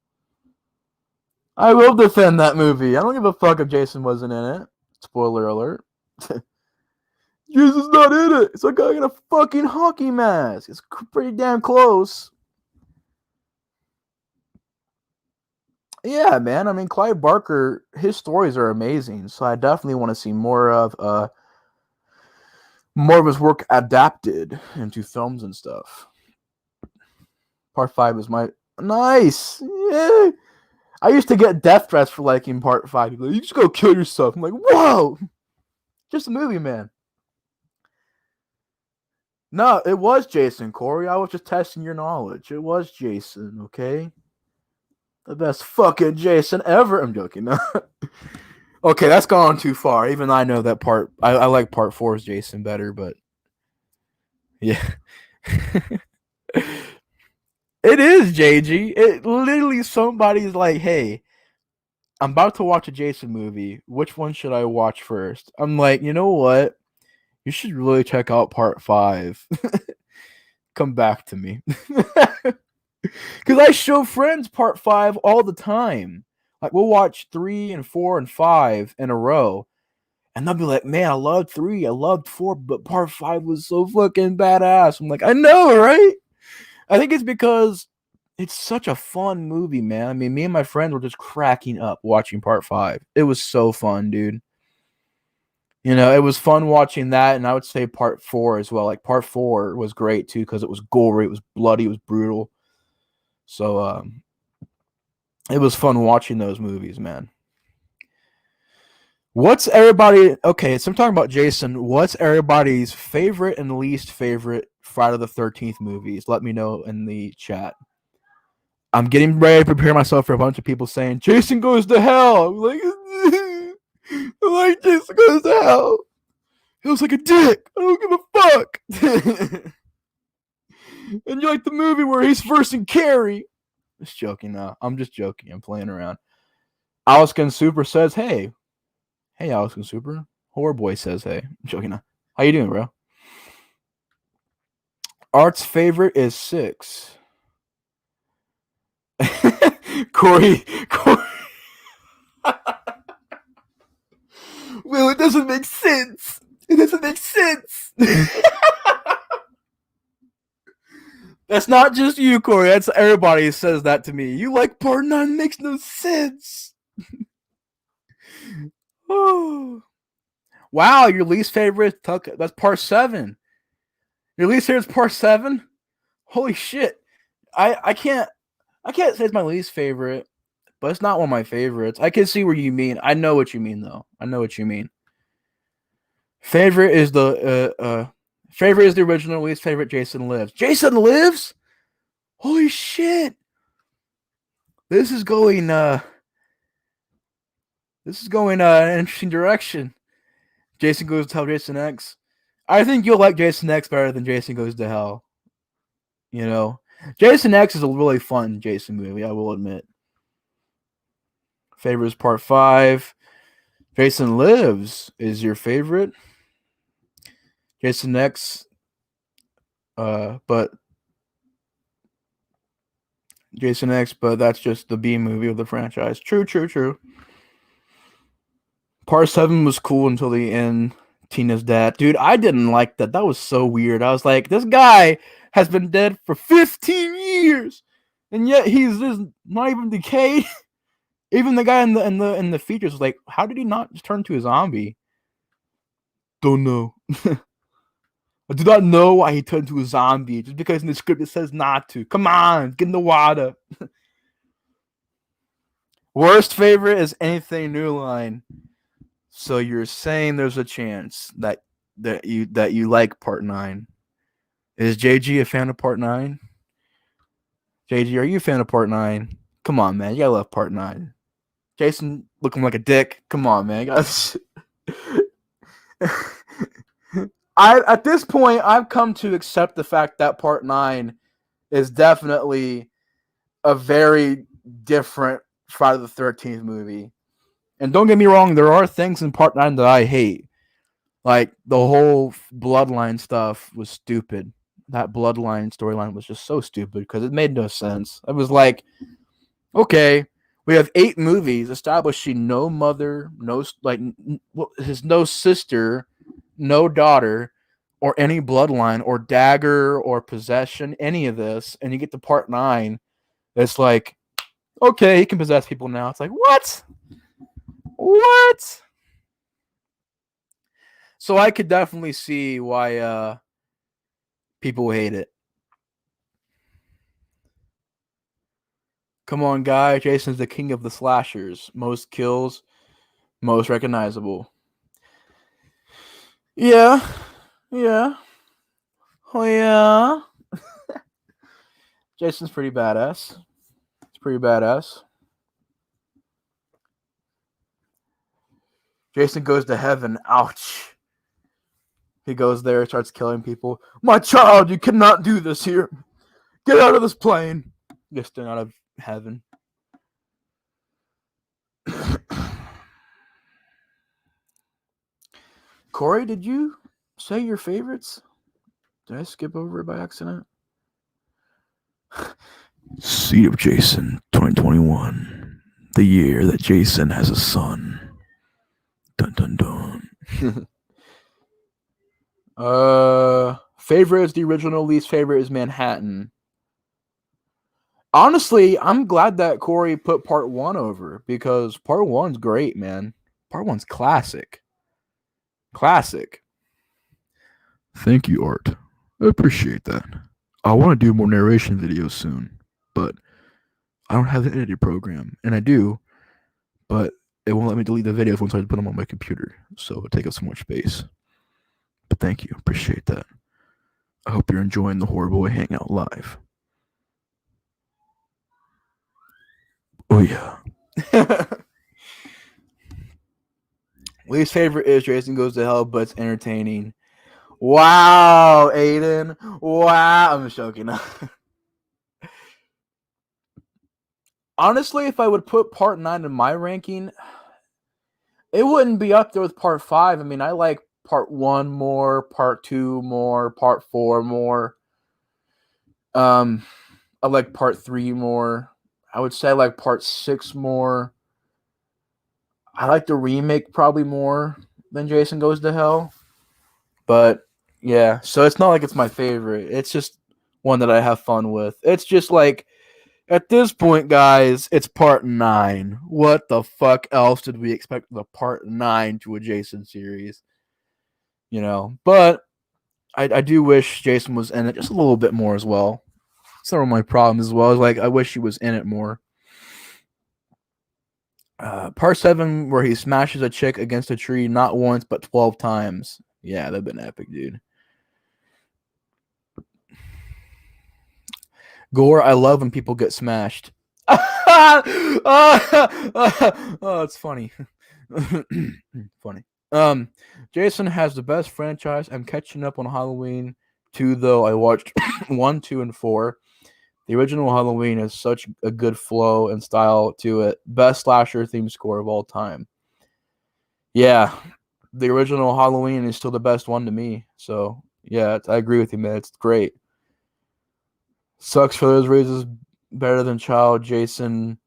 I will defend that movie. I don't give a fuck if Jason wasn't in it. Spoiler alert. Jason's not in it. It's a guy in a fucking hockey mask. It's pretty damn close. Yeah, man. I mean, Clive Barker, his stories are amazing. So I definitely want to see more of his work adapted into films and stuff. Part 5 is my nice. Yeah. I used to get death threats for liking part 5. Like, you just go kill yourself. I'm like, whoa, just a movie, man. No, it was Jason, Corey. I was just testing your knowledge. It was Jason, okay? The best fucking Jason ever. I'm joking. Okay, that's gone too far. Even I know that part. I like part 4's Jason better, but yeah. It is, JG. It literally somebody's like, hey, I'm about to watch a Jason movie. Which one should I watch first? I'm like, you know what? You should really check out part 5. Come back to me. Because I show friends part 5 all the time. Like, we'll watch 3 and 4 and 5 in a row. And they'll be like, man, I loved 3, I loved 4, but part 5 was so fucking badass. I'm like, I know, right? I think it's because it's such a fun movie, man. I mean, me and my friends were just cracking up watching part 5. It was so fun, dude. You know, it was fun watching that, and I would say part 4 as well. Like, part 4 was great, too, because it was gory, it was bloody, it was brutal. So, it was fun watching those movies, man. What's everybody... Okay, so I'm talking about Jason. What's everybody's favorite and least favorite Friday the 13th movies? Let me know in the chat. I'm getting ready to prepare myself for a bunch of people saying, Jason Goes to Hell. I'm like, Jason Goes to Hell. He looks like a dick. I don't give a fuck. And you like the movie where he's versing Carrie. Just joking now. I'm just joking. I'm playing around. Alaskan Super says, hey. Hey, Alaskan Super. HorrorBoy says, hey. I'm joking now. How you doing, bro? Art's favorite is 6. Corey. Well, it doesn't make sense. It doesn't make sense. That's not just you, Corey. That's everybody who says that to me. You like part 9 makes no sense. Oh. Wow, your least favorite, that's part 7. Your least favorite is part 7? Holy shit. I can't say it's my least favorite, but it's not one of my favorites. I can see what you mean. I know what you mean, though. I know what you mean. Favorite is the original. Least favorite, Jason Lives. Jason Lives? Holy shit. This is going an interesting direction. Jason Goes to Hell, Jason X. I think you'll like Jason X better than Jason Goes to Hell. You know, Jason X is a really fun Jason movie, I will admit. Favorite is part 5. Jason Lives is your favorite. Jason X, but Jason X, but that's just the B movie of the franchise. True. Part 7 was cool until the end. Tina's dad. Dude, I didn't like that. That was so weird. I was like, this guy has been dead for 15 years, and yet he's just not even decayed. Even the guy in the features was like, how did he not just turn to a zombie? Don't know. I do not know why he turned to a zombie. Just because in the script it says not to. Come on, get in the water. Worst favorite is Anything New Line. So you're saying there's a chance that you like part 9. Is JG a fan of part 9? JG, are you a fan of part 9? Come on, man. You gotta love part 9. Jason looking like a dick. Come on, man. At this point, I've come to accept the fact that part 9 is definitely a very different Friday the 13th movie. And don't get me wrong, there are things in Part 9 that I hate. Like, the whole bloodline stuff was stupid. That bloodline storyline was just so stupid because it made no sense. It was like, okay, we have 8 movies establishing no mother, no his no sister, no daughter, or any bloodline, or dagger, or possession, any of this, and you get to Part 9, it's like, okay, he can possess people now. It's like, what? What? So I could definitely see why people hate it. Come on, guy. Jason's the king of the slashers. Most kills, most recognizable. Yeah. Yeah. Oh, yeah. Jason's pretty badass. It's pretty badass. Jason goes to heaven. Ouch. He goes there, starts killing people. My child, you cannot do this here. Get out of this plane. Gets thrown out of heaven. Corey, did you say your favorites? Did I skip over it by accident? Seed of Jason 2021. The year that Jason has a son. Dun dun dun. Favorite is the original, least favorite is Manhattan. Honestly, I'm glad that Corey put part 1 over because part 1's great, man. Part 1's classic. Classic. Thank you, Art. I appreciate that. I want to do more narration videos soon, but I don't have the editing program, and I do, but it won't let me delete the videos once I put them on my computer, so it'll take up so much space. But thank you, appreciate that. I hope you're enjoying the HorrorBoy Hangout live. Oh yeah. Least favorite is Jason Goes to Hell, but it's entertaining. Wow, Aiden. Wow, I'm just joking. Honestly, if I would put part 9 in my ranking, it wouldn't be up there with part 5. I mean, I like part 1 more, part 2 more, part 4 more. I like part 3 more. I would say I like part 6 more. I like the remake probably more than Jason Goes to Hell. But yeah, so it's not like it's my favorite. It's just one that I have fun with. It's just like, at this point, guys, it's part 9. What the fuck else did we expect with a part 9 to a Jason series? You know, but I do wish Jason was in it just a little bit more as well. Some of my problems as well is like I wish he was in it more. Part 7 where he smashes a chick against a tree not once but 12 times. Yeah, that'd been epic, dude. Gore, I love when people get smashed. Oh, it's funny. Funny. Jason has the best franchise. I'm catching up on Halloween 2, though. I watched 1, 2, and 4. The original Halloween has such a good flow and style to it. Best slasher theme score of all time. Yeah, the original Halloween is still the best one to me. So, yeah, I agree with you, man. It's great. Sucks for those reasons. Better than Child Jason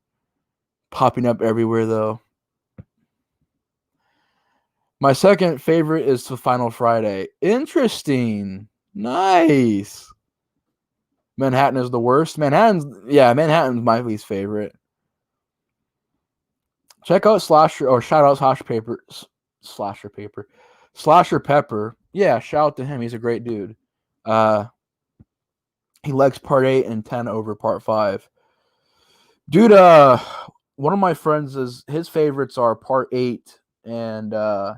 popping up everywhere, though. My second favorite is the Final Friday. Interesting. Nice. Manhattan is the worst. Manhattan's my least favorite. Check out Slasher, or shout out Slasher Pepper. Yeah, shout out to him. He's a great dude. He likes part 8 and 10 over part 5. Dude, one of my friends his favorites are part 8 and I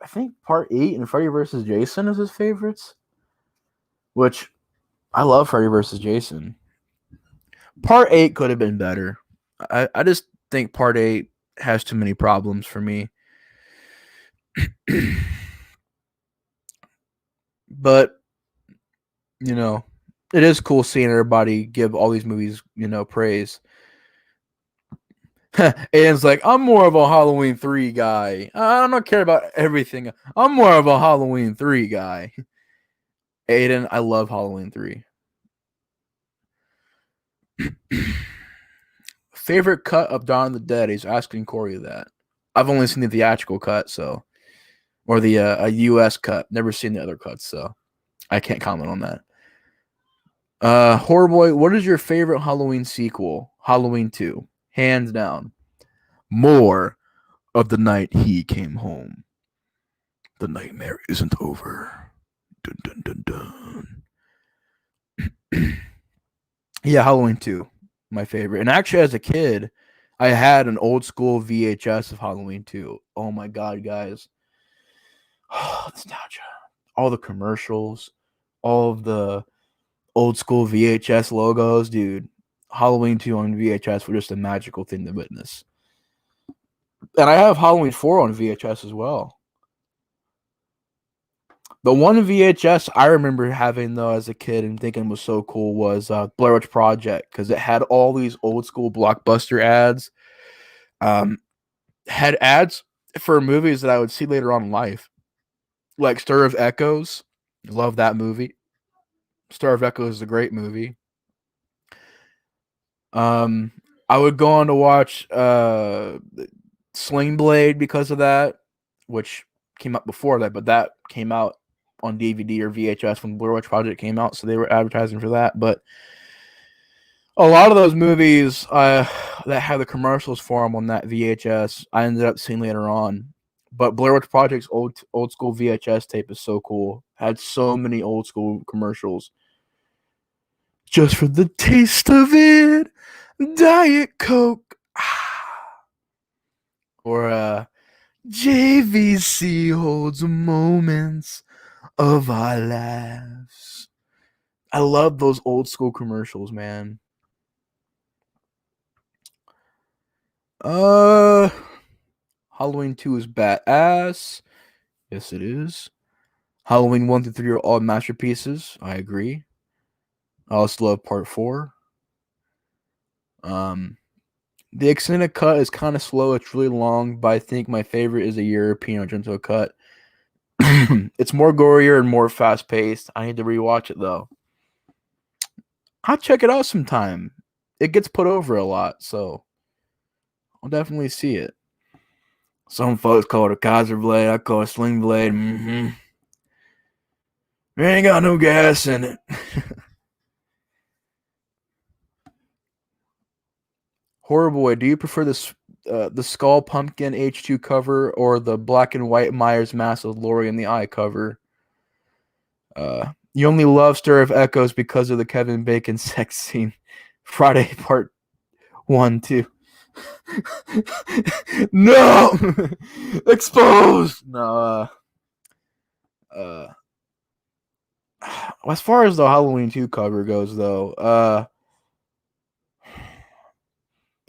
think part 8 and Freddy vs. Jason is his favorites. Which I love Freddy vs. Jason. Part 8 could have been better. I just think part 8 has too many problems for me. But You know, it is cool seeing everybody give all these movies, praise. Aiden's like, I'm more of a Halloween 3 guy. I don't care about everything. I'm more of a Halloween 3 guy. Aiden, I love Halloween 3. Favorite cut of Dawn of the Dead? He's asking Corey that. I've only seen the theatrical cut, so, or the a US cut. Never seen the other cuts, so I can't comment on that. HorrorBoy, what is your favorite Halloween sequel? Halloween 2, hands down. More of the night he came home. The nightmare isn't over. Dun dun dun dun. Yeah, Halloween 2, my favorite. And actually, as a kid, I had an old school VHS of Halloween 2. Oh my god, guys. Nostalgia. All the commercials, all of the old school VHS logos, dude. Halloween 2 on VHS were just a magical thing to witness. And I have Halloween 4 on VHS as well. The one VHS I remember having though as a kid and thinking was so cool was Blair Witch Project, because it had all these old school blockbuster ads. Had ads for movies that I would see later on in life, like Stir of Echoes. Love that movie. Stir of Echoes is a great movie. I would go on to watch Sling Blade because of that, which came out before that, but that came out on DVD or VHS when Blair Witch Project came out, so they were advertising for that. But a lot of those movies that had the commercials for them on that VHS, I ended up seeing later on. But Blair Witch Project's old school VHS tape is so cool. Had so many old school commercials. Just for the taste of it, Diet Coke. Or JVC holds moments of our lives. I love those old school commercials, man. Halloween 2 is badass. Yes, it is. Halloween 1 through 3 are all masterpieces. I agree. I also love part 4. The extended cut is kind of slow. It's really long, but I think my favorite is a European Argento cut. It's more gorier and more fast paced. I need to rewatch it though. I'll check it out sometime. It gets put over a lot, so I'll definitely see it. Some folks call it a Kaiser blade. I call it a sling blade. It ain't got no gas in it. HorrorBoy, do you prefer the Skull Pumpkin H2 cover or the black and white Myers Mask with Lori in the eye cover? You only love Stir of Echoes because of the Kevin Bacon sex scene. Friday Part 1, 2. No! Exposed! No, as far as the Halloween 2 cover goes, though,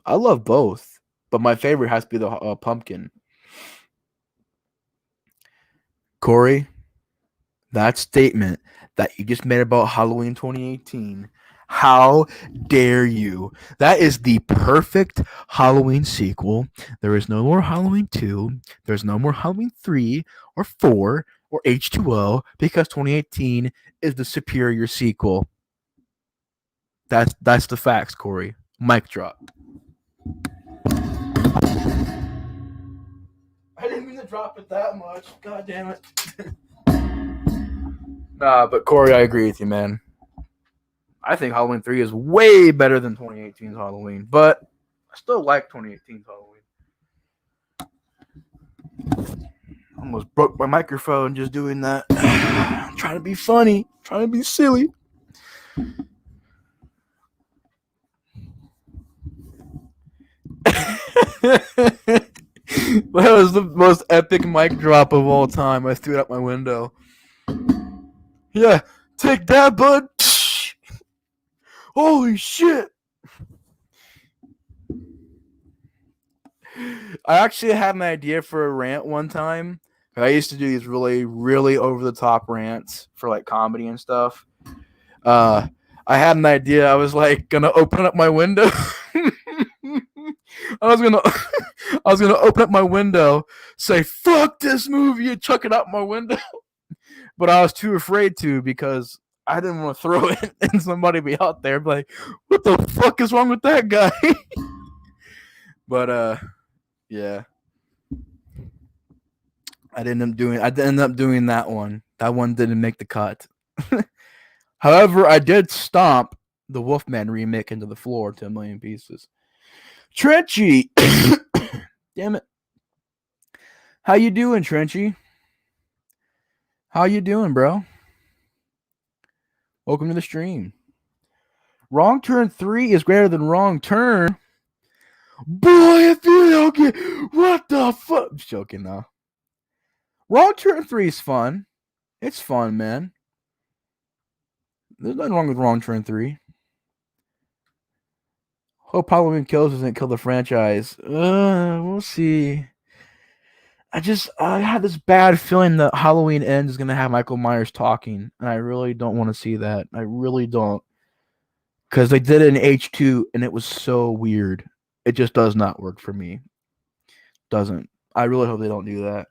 I love both, but my favorite has to be the pumpkin. Corey, that statement that you just made about Halloween 2018, how dare you? That is the perfect Halloween sequel. There is no more Halloween 2. There's no more Halloween 3 or 4 or H2O because 2018 is the superior sequel. That's the facts, Corey. Mic drop. I didn't mean to drop it that much. God damn it. Nah, but Corey, I agree with you, man. I think Halloween 3 is way better than 2018's Halloween, but I still like 2018's Halloween. Almost broke my microphone just doing that. I'm trying to be funny, trying to be silly. That was the most epic mic drop of all time. I threw it out my window. Yeah, take that, bud. Holy shit. I actually had an idea for a rant one time. I used to do these really, really over the top rants for like comedy and stuff. I had an idea. I was like gonna open up my window. I was gonna I was gonna open up my window, say "fuck this movie" and chuck it out my window. But I was too afraid to because I didn't want to throw it and somebody be out there be like, "What the fuck is wrong with that guy?" But yeah, I didn't end up doing that one. That one didn't make the cut. However, I did stomp the Wolfman remake into the floor to a million pieces. Trenchy, damn it! How you doing, Trenchy? How you doing, bro? Welcome to the stream. Wrong Turn 3 is greater than Wrong Turn. Boy, if you don't get what the fuck? I'm joking now. Wrong Turn 3 is fun. It's fun, man. There's nothing wrong with Wrong Turn 3. Hope Halloween Kills doesn't kill the franchise. We'll see. I had this bad feeling that Halloween Ends is gonna have Michael Myers talking, and I really don't want to see that. I really don't, because they did it in H2, and it was so weird. It just does not work for me. Doesn't. I really hope they don't do that.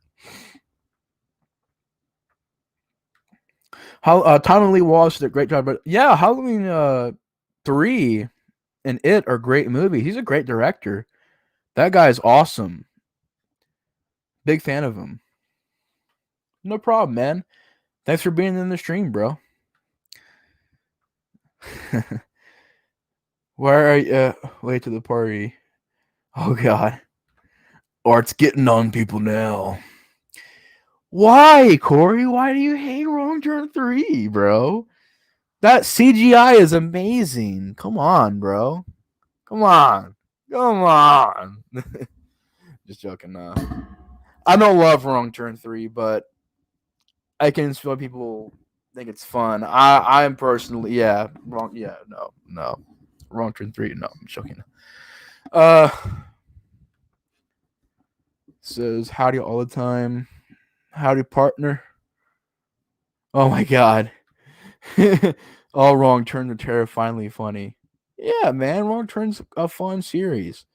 Tommy Lee Wallace did a great job, but yeah, Halloween 3 and It are great movies. He's a great director. That guy's awesome. Big fan of him. No problem, man. Thanks for being in the stream, bro. Where are you? Late to the party. Oh, God. Art's getting on people now. Why, Corey? Why do you hate Wrong Turn 3, bro? That CGI is amazing. Come on, bro. Come on. Come on. Just joking. I don't love Wrong Turn 3, but I can feel people think it's fun. I'm personally, yeah, wrong. Yeah, no. Wrong Turn 3, no. I'm joking. Says howdy all the time. Howdy, partner. Oh my god. All Wrong Turn to terrifyingly funny. Yeah, man, Wrong Turn's a fun series.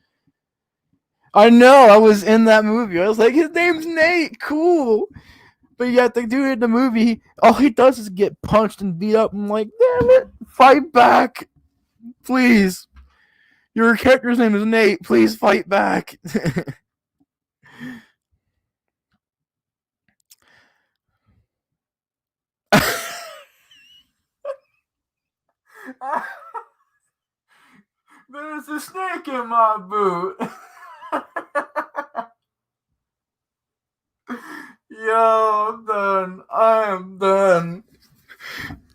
I know, I was in that movie. I was like, his name's Nate, cool. But yet the dude in the movie, all he does is get punched and beat up. I'm like, damn it, fight back. Please. Your character's name is Nate. Please fight back. There's a snake in my boot. Yo, I'm done. I am done.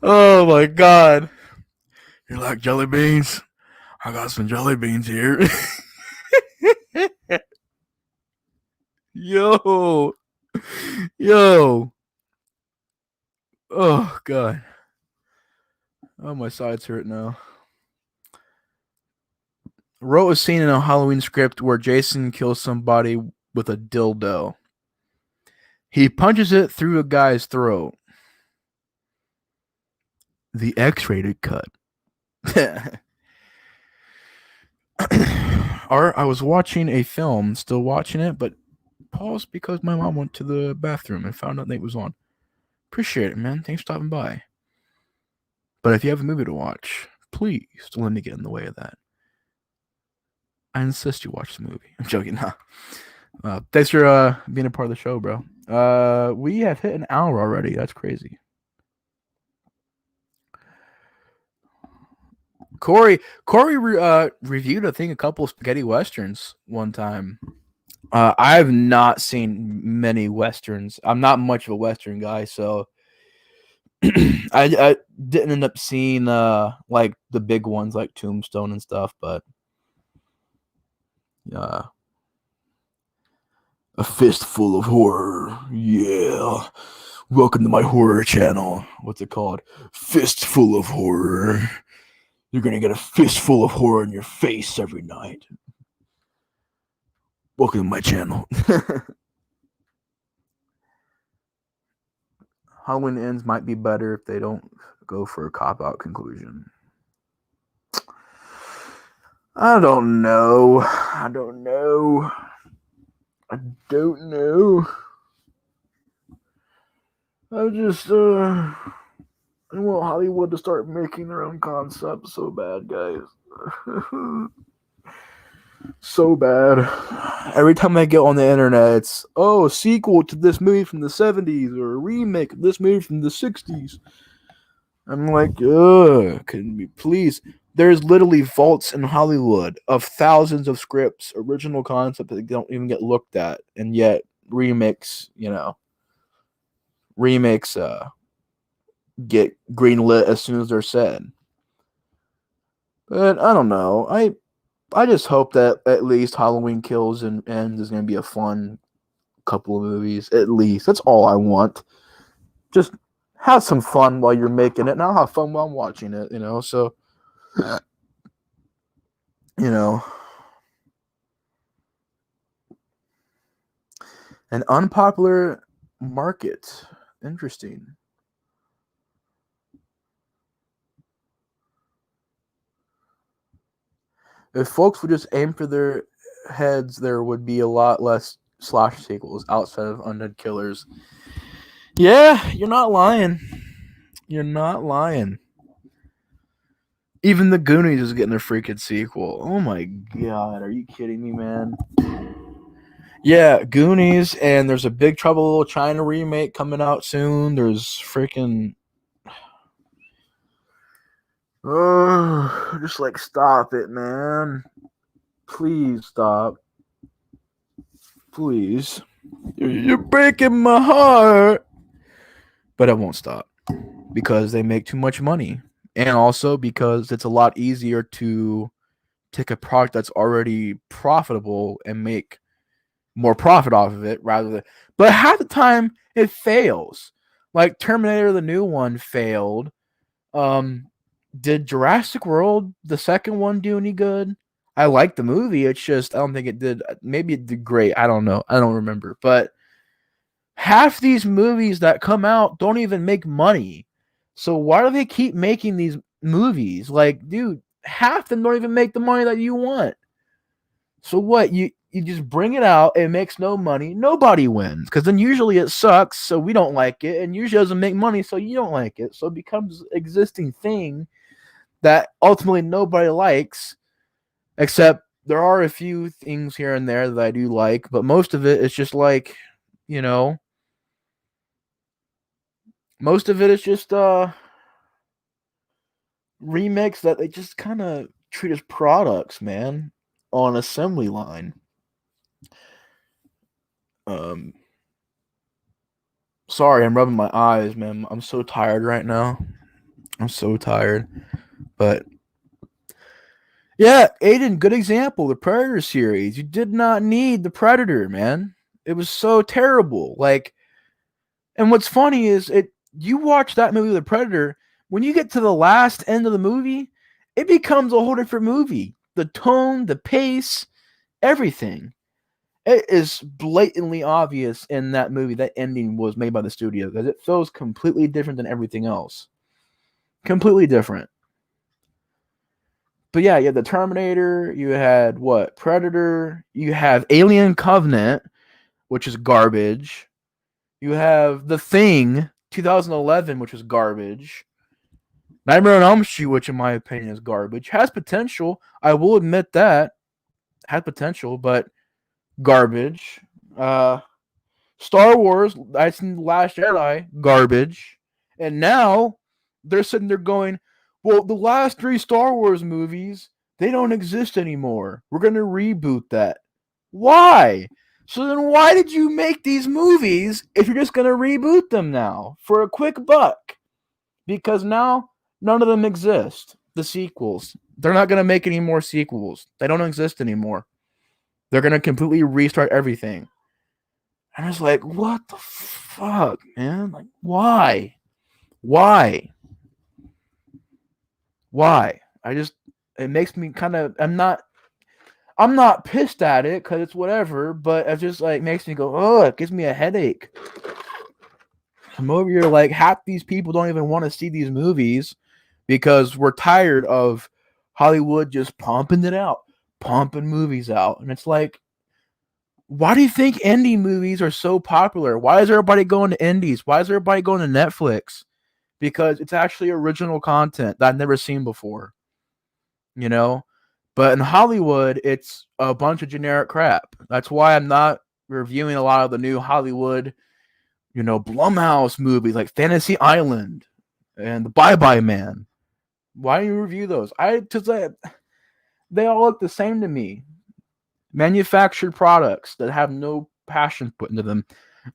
Oh my god. You like jelly beans? I got some jelly beans here. Yo. Oh god. Oh, my sides hurt now. Wrote a scene in a Halloween script where Jason kills somebody with a dildo. He punches it through a guy's throat. The X-rated cut. I was watching a film, still watching it, but paused because my mom went to the bathroom and found out Nate was on. Appreciate it, man. Thanks for stopping by. But if you have a movie to watch, please don't let me get in the way of that. I insist you watch the movie. I'm joking. Thanks for being a part of the show, bro. We have hit an hour already. That's crazy. Corey reviewed, I think, a couple of spaghetti westerns one time. I've not seen many westerns. I'm not much of a western guy, so I didn't end up seeing like the big ones like Tombstone and stuff, but a fistful of horror. Yeah. Welcome to my horror channel. What's it called? Fistful of horror. You're gonna get a fistful of horror in your face every night. Welcome to my channel. Halloween Ends might be better if they don't go for a cop-out conclusion. I don't know. I just I want Hollywood to start making their own concepts so bad, guys. So bad. Every time I get on the internet, it's sequel to this movie from the 70s or a remake of this movie from the 60s. I'm like, can we please? There's literally vaults in Hollywood of thousands of scripts, original concepts that don't even get looked at, and yet remakes get greenlit as soon as they're said. But I don't know. I just hope that at least Halloween Kills and Ends is going to be a fun couple of movies. At least. That's all I want. Just have some fun while you're making it, and I'll have fun while I'm watching it, So, an unpopular market. Interesting. If folks would just aim for their heads, there would be a lot less slash sequels outside of Undead Killers. Yeah, you're not lying. You're not lying. Even the Goonies is getting a freaking sequel. Oh my god, are you kidding me, man? Yeah, Goonies, and there's a Big Trouble in Little China remake coming out soon. There's freaking just like stop it, man. Please stop. Please. You're breaking my heart. But I won't stop because they make too much money. And also because it's a lot easier to take a product that's already profitable and make more profit off of it rather than. But half the time it fails. Like Terminator, the new one, failed. Did Jurassic World, the second one, do any good? I like the movie. It's just I don't think it did. Maybe it did great. I don't know. I don't remember. But half these movies that come out don't even make money. So why do they keep making these movies? Like, dude, half them don't even make the money that you want. So what? You just bring it out, it makes no money, nobody wins. Because then usually it sucks, so we don't like it, and usually doesn't make money, so you don't like it. So it becomes an existing thing that ultimately nobody likes, except there are a few things here and there that I do like, but most of it is just like, most of it is just remakes that they just kind of treat as products, man, on assembly line. Sorry, I'm rubbing my eyes, man. I'm so tired right now. I'm so tired. But yeah, Aiden, good example. The Predator series. You did not need the Predator, man. It was so terrible. Like, and what's funny is you watch that movie, The Predator, when you get to the last end of the movie, it becomes a whole different movie. The tone, the pace, everything. It is blatantly obvious in that movie that ending was made by the studio because it feels completely different than everything else. Completely different. But yeah, you had the Terminator, you had what? Predator, you have Alien Covenant, which is garbage. You have The Thing, 2011, which is garbage. Nightmare on Elm Street, which in my opinion is garbage. Has potential. I will admit that. Had potential, but garbage. Star Wars, I seen The Last Jedi, garbage. And now they're sitting there going, well, the last 3 Star Wars movies, they don't exist anymore. We're going to reboot that. Why? So then why did you make these movies if you're just going to reboot them now for a quick buck? Because now none of them exist. The sequels. They're not going to make any more sequels. They don't exist anymore. They're going to completely restart everything. And I was like, what the fuck, man? Like, why? Why? It makes me kind of, I'm not pissed at it because it's whatever, but it just like makes me go, oh, it gives me a headache. I'm over here like half these people don't even want to see these movies because we're tired of Hollywood just pumping it out, pumping movies out. And it's like, why do you think indie movies are so popular? Why is everybody going to indies? Why is everybody going to Netflix? Because it's actually original content that I've never seen before, you know? But in Hollywood, it's a bunch of generic crap. That's why I'm not reviewing a lot of the new Hollywood, Blumhouse movies like Fantasy Island and The Bye Bye Man. Why do you review those? They all look the same to me. Manufactured products that have no passion put into them.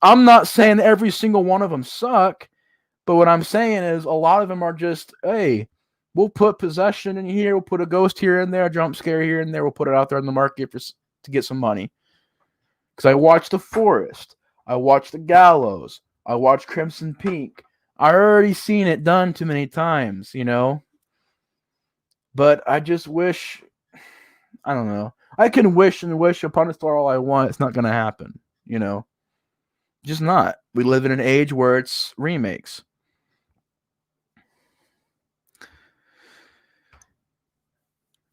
I'm not saying every single one of them suck, but what I'm saying is a lot of them are just, hey, we'll put possession in here, we'll put a ghost here and there, a jump scare here and there, we'll put it out there in the market to get some money. Because I watched The Forest, I watched The Gallows, I watched Crimson Peak. I already seen it done too many times, But I just wish, I don't know. I can wish and wish upon a star all I want. It's not going to happen, Just not. We live in an age where it's remakes.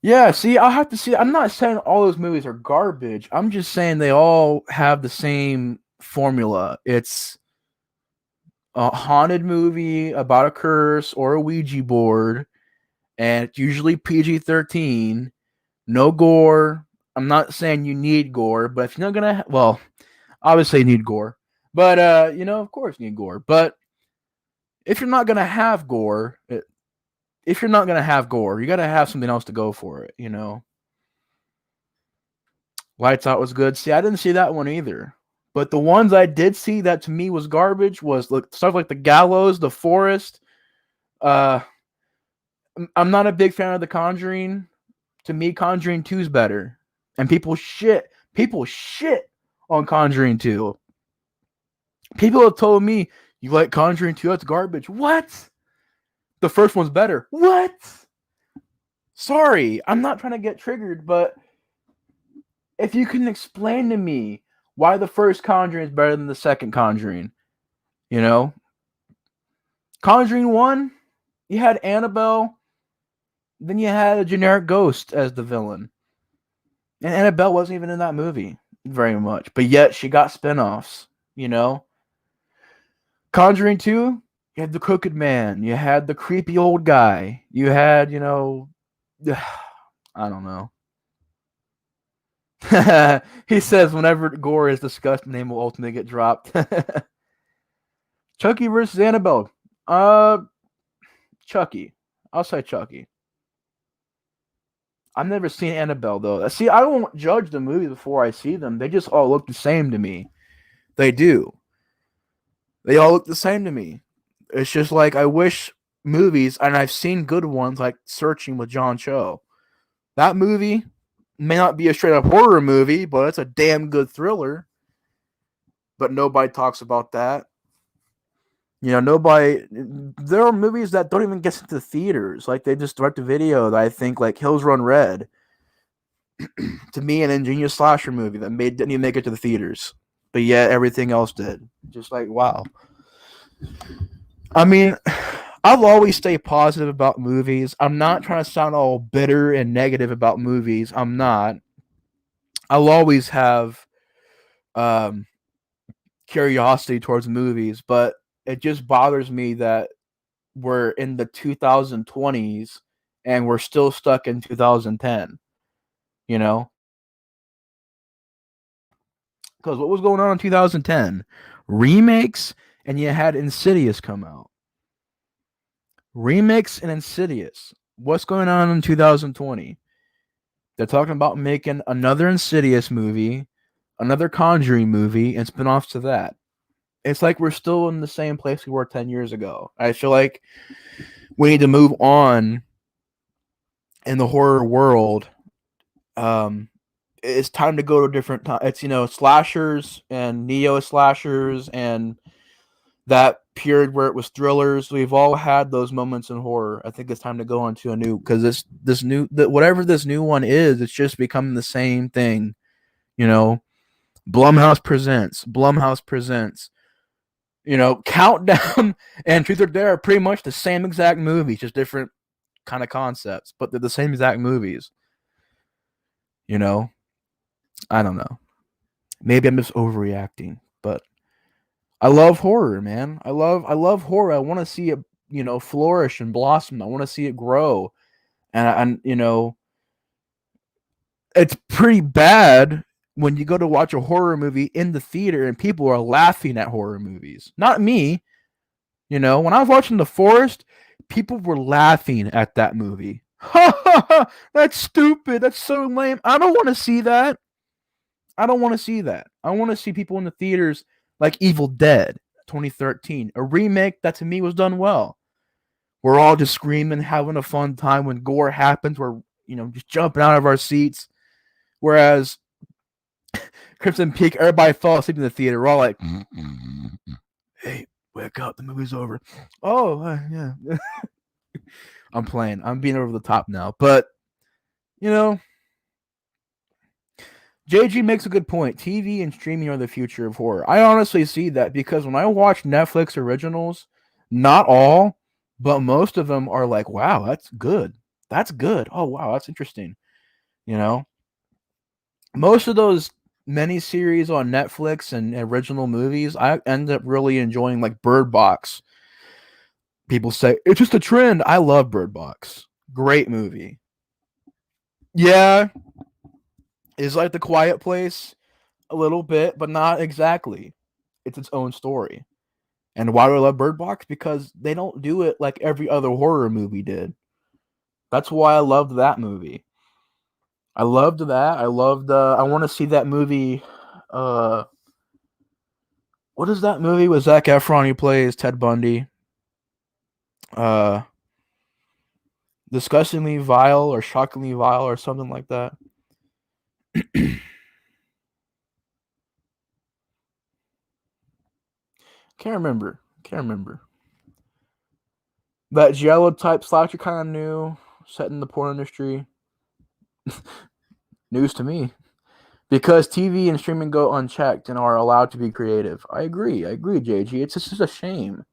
Yeah, see, I'll have to see. I'm not saying all those movies are garbage. I'm just saying they all have the same formula. It's a haunted movie about a curse or a Ouija board, and it's usually PG-13. No gore. I'm not saying you need gore, but if you're not gonna, well, obviously you need gore. But of course you need gore. But if you're not gonna have gore, you gotta have something else to go for it. Lights Out was good. See, I didn't see that one either. But the ones I did see that to me was garbage was stuff like The Gallows, The Forest. I'm not a big fan of The Conjuring. To me, Conjuring 2 is better. And people shit on Conjuring 2. People have told me, you like Conjuring 2? That's garbage. What? The first one's better. What? Sorry, I'm not trying to get triggered, but if you can explain to me why the first Conjuring is better than the second Conjuring, Conjuring 1, you had Annabelle, then you had a generic ghost as the villain. And Annabelle wasn't even in that movie very much, but yet she got spinoffs, Conjuring 2, you had the Crooked Man, you had the creepy old guy, you had, I don't know. He says whenever gore is discussed, the name will ultimately get dropped. Chucky versus Annabelle. Chucky. I'll say Chucky. I've never seen Annabelle, though. See, I don't judge the movies before I see them. They just all look the same to me. They do. They all look the same to me. It's just like I wish movies, and I've seen good ones like Searching with John Cho. That movie may not be a straight up horror movie, but it's a damn good thriller. But nobody talks about that. There are movies that don't even get into theaters. Like they just direct a video that I think like Hills Run Red. To me, an ingenious slasher movie that didn't even make it to the theaters. But yet everything else did. Just like, wow. I mean, I'll always stay positive about movies. I'm not trying to sound all bitter and negative about movies. I'm not. I'll always have curiosity towards movies, but it just bothers me that we're in the 2020s and we're still stuck in 2010. Because what was going on in 2010? Remakes, and you had Insidious come out. Remakes and Insidious. What's going on in 2020? They're talking about making another Insidious movie, another Conjuring movie, and spin-offs to that. It's like we're still in the same place we were 10 years ago. I feel like we need to move on in the horror world. It's time to go to a different time. It's, slashers and neo-slashers and that period where it was thrillers. We've all had those moments in horror. I think it's time to go into a new, because whatever this new one is, it's just becoming the same thing. Blumhouse presents. Countdown and Truth or Dare are pretty much the same exact movies, just different kind of concepts, but they're the same exact movies. I don't know. Maybe I'm just overreacting, but I love horror, man. I love horror. I want to see it, flourish and blossom. I want to see it grow. And it's pretty bad when you go to watch a horror movie in the theater and people are laughing at horror movies. Not me. When I was watching The Forest, people were laughing at that movie. Ha ha ha! That's stupid. That's so lame. I don't want to see that. I don't want to see that. I want to see people in the theaters like Evil Dead 2013, a remake that to me was done well. We're all just screaming, having a fun time when gore happens. We're, just jumping out of our seats. Whereas Crimson Peak, everybody fell asleep in the theater. We're all like, hey, wake up. The movie's over. Oh, yeah. I'm playing. I'm being over the top now. But, JG makes a good point. TV and streaming are the future of horror. I honestly see that because when I watch Netflix originals, not all, but most of them are like, wow, that's good. That's good. Oh, wow, that's interesting. Most of those miniseries on Netflix and original movies, I end up really enjoying, like Bird Box. People say, it's just a trend. I love Bird Box. Great movie. Yeah, it's like The Quiet Place a little bit, but not exactly. It's its own story. And why do I love Bird Box? Because they don't do it like every other horror movie did. That's why I loved that movie. I loved that. I want to see that movie. What is that movie with Zac Efron? He plays Ted Bundy. Disgustingly Vile or Shockingly Vile or something like that. Can't remember. That Giallo type slasher kind of new, set in the porn industry. News to me. Because TV and streaming go unchecked and are allowed to be creative. I agree, JG. It's just a shame.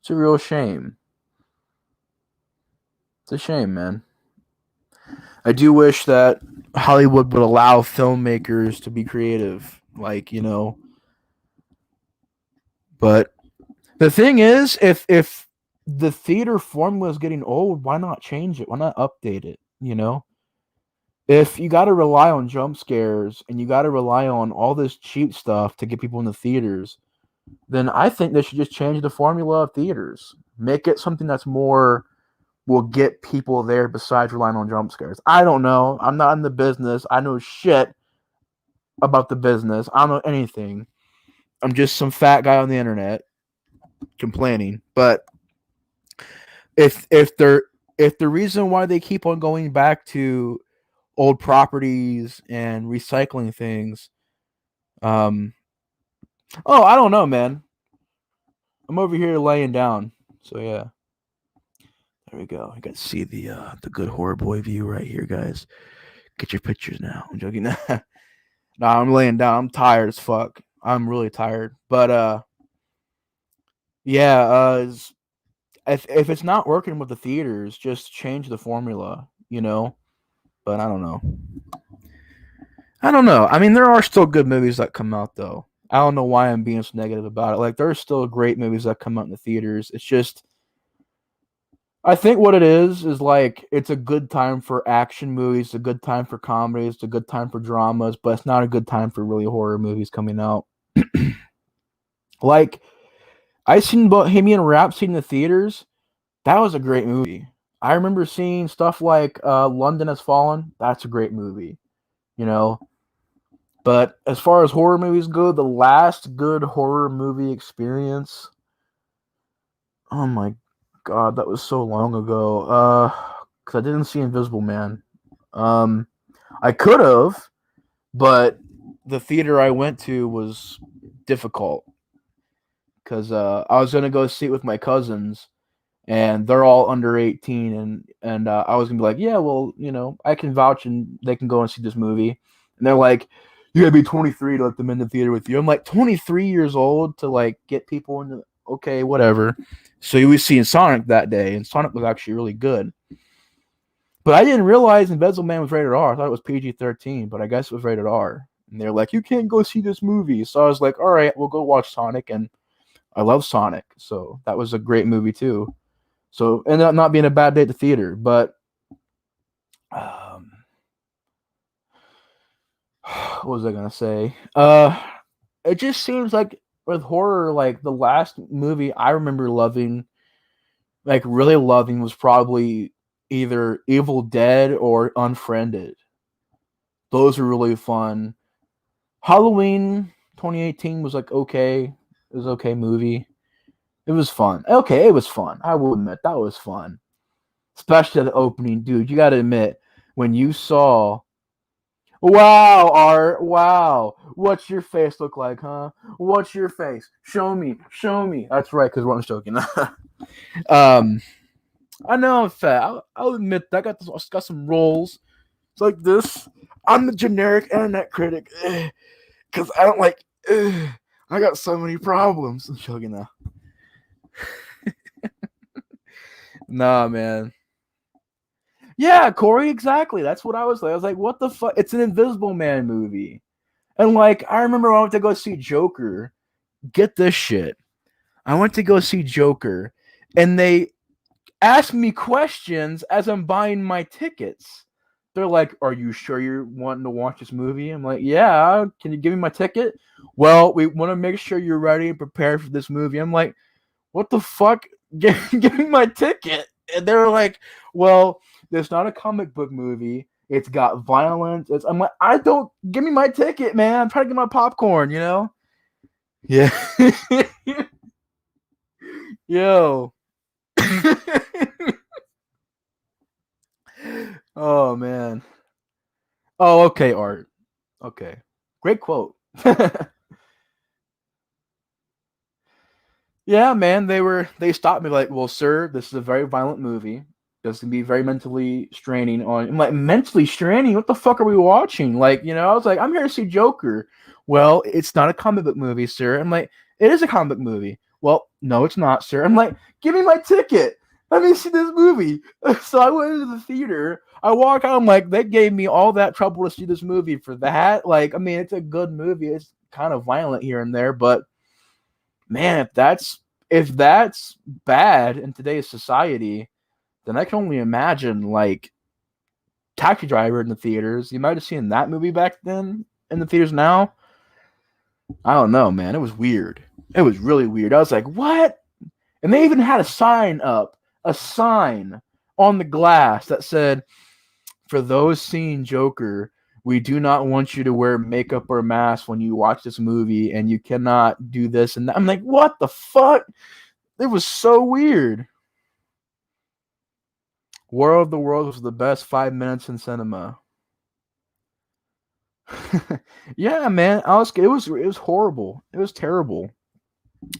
It's a real shame. It's a shame, man. I do wish that Hollywood would allow filmmakers to be creative. But the thing is, if the theater formula is getting old, why not change it? Why not update it? If you got to rely on jump scares and you got to rely on all this cheap stuff to get people in the theaters, then I think they should just change the formula of theaters. Make it something that's more will get people there besides relying on jump scares. I don't know. I'm not in the business. I know shit about the business. I don't know anything. I'm just some fat guy on the internet complaining. But if the reason why they keep on going back to old properties and recycling things, I don't know, man. I'm over here laying down. So yeah. There we go. You got to see the good HorrorBoy view right here, guys. Get your pictures now. I'm joking. No, I'm laying down. I'm tired as fuck. I'm really tired. But yeah, if it's not working with the theaters, just change the formula, But I don't know. I mean, there are still good movies that come out though. I don't know why I'm being so negative about it. Like, there are still great movies that come out in the theaters. It's just, I think what it is like, it's a good time for action movies, it's a good time for comedies, it's a good time for dramas, but it's not a good time for really horror movies coming out. Like, I seen Bohemian Rhapsody in the theaters. That was a great movie. I remember seeing stuff like London Has Fallen. That's a great movie, But as far as horror movies go, the last good horror movie experience, oh my God, that was so long ago. Because I didn't see Invisible Man. I could have, but the theater I went to was difficult. Because I was gonna go see it with my cousins, and they're all under 18, and I was gonna be like, yeah, well, I can vouch, and they can go and see this movie. And they're like, You gotta be 23 to let them in the theater with you. I'm like 23 years old to like get people into. Okay, whatever. So you was seeing Sonic that day, and Sonic was actually really good. But I didn't realize Invisible Man was rated R. I thought it was PG-13, but I guess it was rated R. And they're like, you can't go see this movie. So I was like, all right, we'll go watch Sonic. And I love Sonic. So that was a great movie too. So ended up not being a bad day at the theater. But what was I gonna say? It just seems like with horror, like the last movie I remember loving, like really loving, was probably either Evil Dead or Unfriended. Those were really fun. Halloween 2018 was like okay. It was okay movie. It was fun. Okay, it was fun. I will admit that was fun. Especially the opening, dude. You gotta admit, when you saw wow, Art, wow. What's your face look like, huh? What's your face? Show me, show me. That's right, because we're joking. um I know I'm fat. I'll admit that I got some roles. It's like this. I'm the generic internet critic. Because I don't like. I got so many problems. I'm joking now. Nah, man. Yeah, Corey, exactly. That's what I was like. I was like, what the fuck? It's an Invisible Man movie. And like, I remember when I went to go see Joker. Get this shit. I went to go see Joker, and they asked me questions as I'm buying my tickets. They're like, "Are you sure you're wanting to watch this movie?" I'm like, "Yeah." Can you give me my ticket? Well, we want to make sure you're ready and prepared for this movie. I'm like, "What the fuck? Give me my ticket." And they're like, "Well, it's not a comic book movie. It's got violence." I'm like, "I don't. Give me my ticket, man. I'm trying to get my popcorn. You know." Yeah. Yo. Oh man. Oh, okay, Art. Okay. Great quote. Yeah, man, they stopped me like, "Well, sir, this is a very violent movie. This can be very mentally straining on." I'm like, "Mentally straining? What the fuck are we watching?" Like, I was like, "I'm here to see Joker." Well, it's not a comic book movie, sir. I'm like, "It is a comic book movie." Well, no, it's not, sir. I'm like, "Give me my ticket. Let me see this movie." So I went into the theater. I walk out. I'm like, they gave me all that trouble to see this movie for that. Like, I mean, it's a good movie. It's kind of violent here and there, but man, if that's bad in today's society, then I can only imagine like Taxi Driver in the theaters. You might have seen that movie back then in the theaters now. I don't know, man. It was weird. It was really weird. I was like, what? And they even had a sign on the glass that said, for those seeing Joker, we do not want you to wear makeup or mask when you watch this movie, and you cannot do this and that. I'm like, what the fuck? It was so weird. War of the Worlds was the best 5 minutes in cinema. Yeah, man. It was horrible. It was terrible.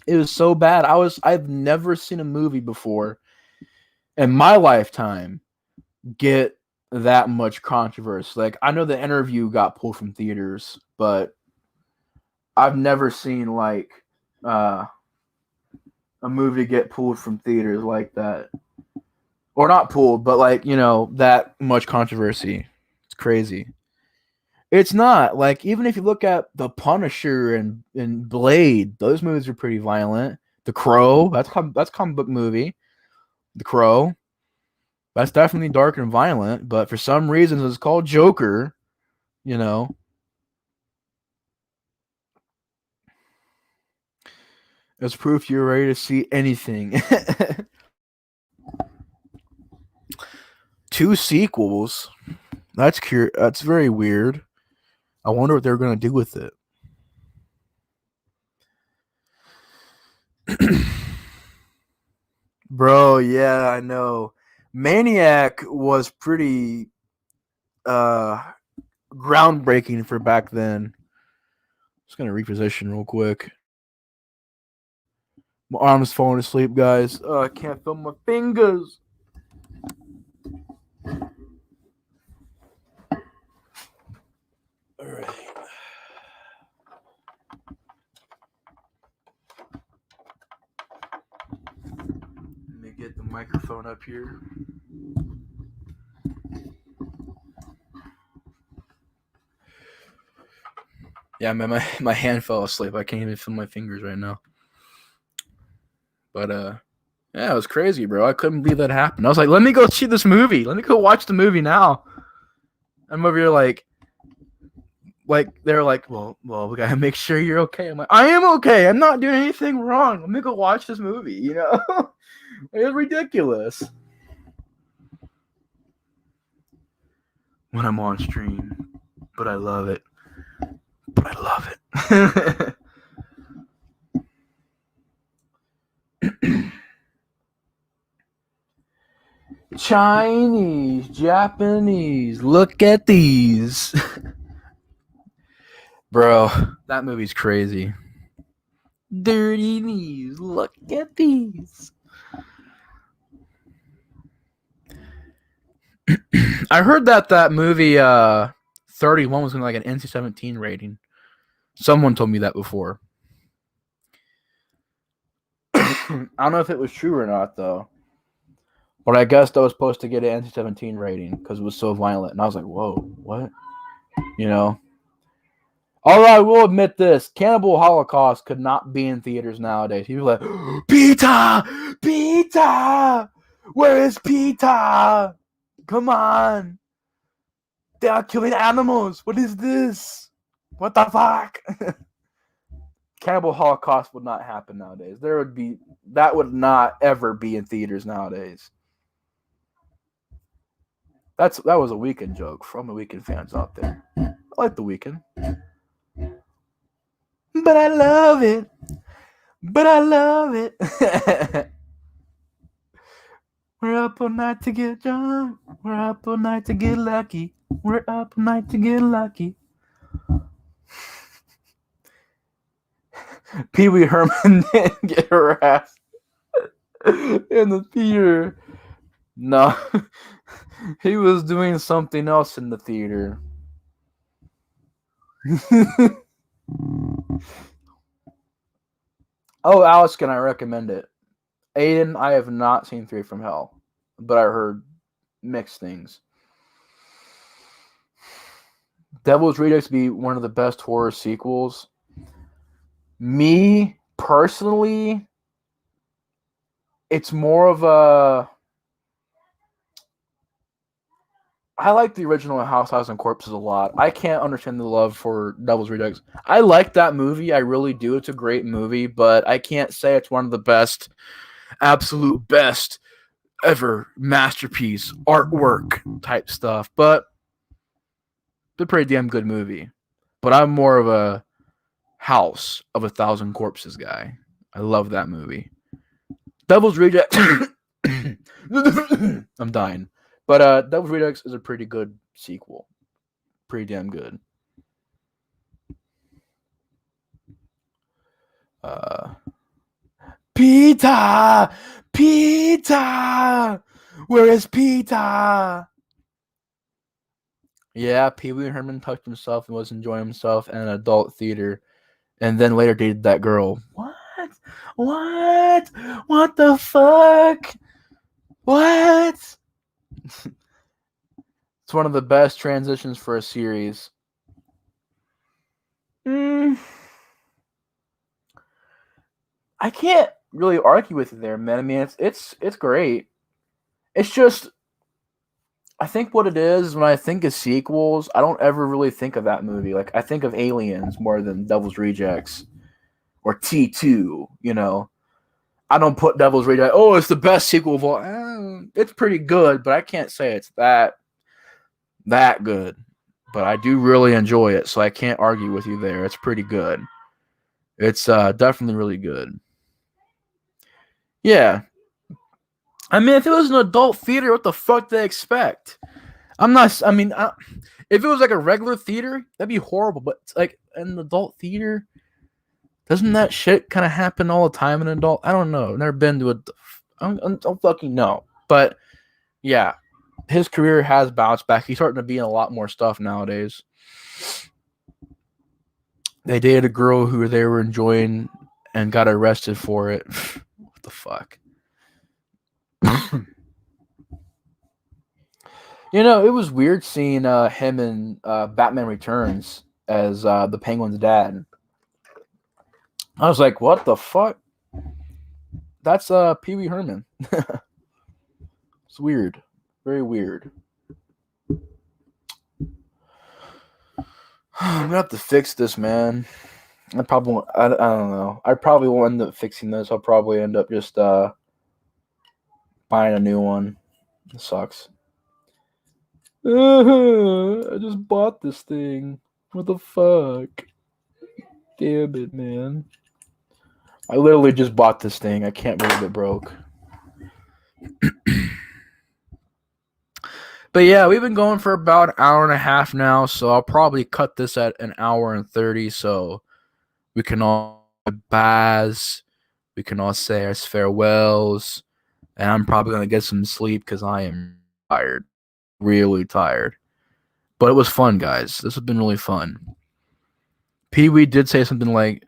It was so bad. I've never seen a movie before in my lifetime get that much controversy. Like I know the interview got pulled from theaters, but I've never seen like uh a movie get pulled from theaters like that. Or not pulled, but like, that much controversy. It's crazy. It's not. Like, even if you look at The Punisher and Blade, those movies are pretty violent. The Crow, that's comic book movie. The Crow, that's definitely dark and violent, but for some reason it's called Joker, you know. It's proof you're ready to see anything. Two sequels. That's very weird. I wonder what they're gonna do with it. Bro, yeah, I know. Maniac was pretty uh groundbreaking for back then. Just gonna reposition real quick. My arm's falling asleep, guys. I can't feel my fingers. All right. get the microphone up here. Yeah, my hand fell asleep. I can't even feel my fingers right now. But yeah, it was crazy, bro. I couldn't believe that happened. I was like, let me go see this movie. Let me go watch the movie now. I'm over here like they're like, well, we gotta make sure you're okay. I'm like, I am okay. I'm not doing anything wrong. Let me go watch this movie. You know, it's ridiculous. When I'm on stream, but I love it. Chinese, Japanese, look at these. Bro, that movie's crazy. Dirty knees, look at these. I heard that movie 31 was going to like an NC-17 rating. Someone told me that before. I don't know if it was true or not, though. But I guess that was supposed to get an NC-17 rating because it was so violent. And I was like, whoa, what? You know? Although I will admit this, Cannibal Holocaust could not be in theaters nowadays. People are like, Peter! Peter! Where is Peter? Come on. They are killing animals. What is this? What the fuck? Cannibal Holocaust would not happen nowadays. That would not ever be in theaters nowadays. That was a Weeknd joke from the Weeknd fans out there. I like the Weeknd. But I love it. We're up all night to get drunk. We're up all night to get lucky. We're up all night to get lucky. Pee Wee Herman didn't get harassed in the theater. No. He was doing something else in the theater. Oh, Alice, can I recommend it? Aiden, I have not seen 3 from Hell, but I heard mixed things. Devil's Rejects be one of the best horror sequels. Me, personally, it's more of a... I like the original House and Corpses a lot. I can't understand the love for Devil's Rejects. I like that movie. I really do. It's a great movie, but I can't say it's one of the best, absolute best ever masterpiece, artwork type stuff. But it's a pretty damn good movie. But I'm more of a House of 1,000 Corpses guy. I love that movie. Devil's Rejects. I'm dying. But Devil's Rejects is a pretty good sequel. Pretty damn good. Peter! Peter! Where is Peter? Yeah, Pee Wee Herman touched himself and was enjoying himself in an adult theater. And then later dated that girl. What? What? What the fuck? What? It's one of the best transitions for a series. I can't really argue with you there, man. I mean, it's great. It's just, I think what it is when I think of sequels, I don't ever really think of that movie. Like, I think of Aliens more than Devil's Rejects or T2. You know, I don't put Devil's Rejects. Oh, it's the best sequel of all. It's pretty good, but I can't say it's that good. But I do really enjoy it, so I can't argue with you there. It's pretty good. It's definitely really good. Yeah. I mean, if it was an adult theater, what the fuck do they expect? If it was like a regular theater, that'd be horrible. But it's like an adult theater, doesn't that shit kind of happen all the time in an adult? I don't know. I've never been to I don't fucking know. But yeah, his career has bounced back. He's starting to be in a lot more stuff nowadays. They dated a girl who they were enjoying and got arrested for it. What the fuck? You know, it was weird seeing him in Batman Returns as the Penguin's dad. I was like, what the fuck? That's Pee Wee Herman. It's weird. Very weird. I'm gonna have to fix this, man. I probably won't, I don't know. I probably won't end up fixing this. I'll probably end up just buying a new one. It sucks. I just bought this thing. What the fuck? Damn it, man. I literally just bought this thing. I can't believe it broke. But yeah, we've been going for about an hour and a half now, so I'll probably cut this at an hour and 30 so we can all baz, we can all say our farewells, and I'm probably going to get some sleep because I am tired. Really tired. But it was fun, guys. This has been really fun. Pee-wee did something like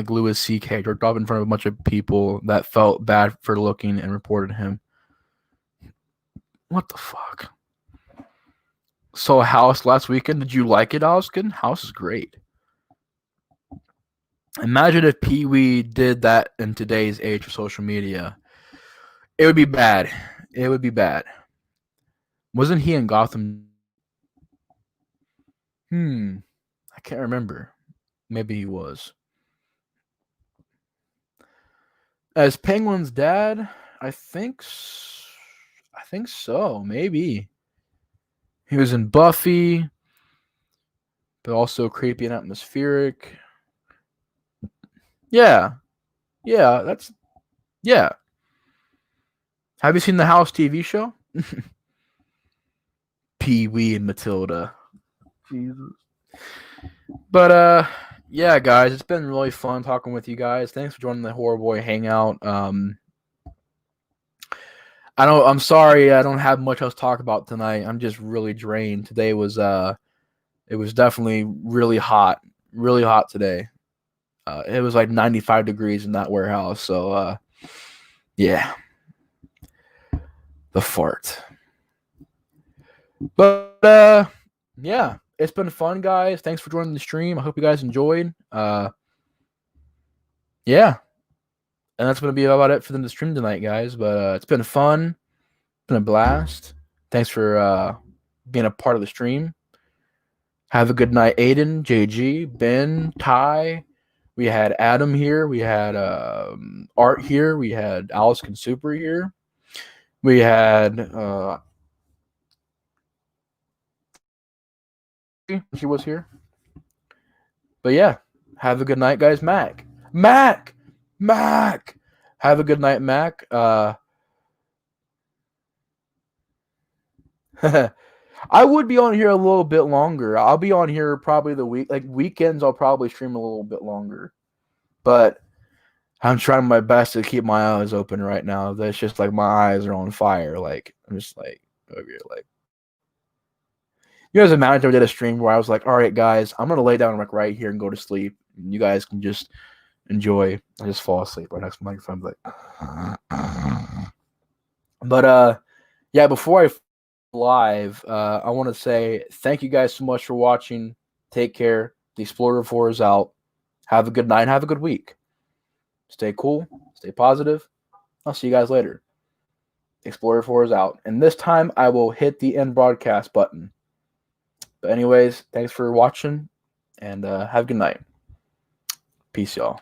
Louis C.K. jerked off in front of a bunch of people that felt bad for looking and reported him. What the fuck? Saw House last weekend. Did you like it, Oskin? House is great. Imagine if Pee-wee did that in today's age of social media. It would be bad. It would be bad. Wasn't he in Gotham? I can't remember. Maybe he was. As Penguin's dad, I think so. Maybe. He was in Buffy, but also creepy and atmospheric. Yeah. Yeah. Have you seen the House TV show? Pee-wee and Matilda. Jesus. But yeah, guys, it's been really fun talking with you guys. Thanks for joining the HorrorBoy Hangout. I'm sorry I don't have much else to talk about tonight. I'm just really drained. Today was it was definitely really hot today. It was like 95 degrees in that warehouse. So yeah, the fart. But yeah, it's been fun, guys. Thanks for joining the stream. I hope you guys enjoyed. Yeah. And that's going to be about it for the stream tonight, guys. But it's been fun. It's been a blast. Thanks for being a part of the stream. Have a good night, Aiden, JG, Ben, Ty. We had Adam here. We had Art here. We had Alice Super here. We had she was here. But yeah, have a good night, guys. Mac. Have a good night, Mac. I would be on here a little bit longer. I'll be on here probably weekends. I'll probably stream a little bit longer, but I'm trying my best to keep my eyes open right now. That's just like my eyes are on fire. Like I'm just like over here, like you guys imagine I did a stream where I was like, all right, guys, I'm gonna lay down like right here and go to sleep. And you guys can just enjoy. I just fall asleep right next to my microphone, but yeah, before I live, I want to say thank you guys so much for watching. Take care. The Explorer 4 is out. Have a good night. Have a good week. Stay cool. Stay positive. I'll see you guys later. Explorer 4 is out. And this time I will hit the end broadcast button. But anyways, thanks for watching and have a good night. Peace, y'all.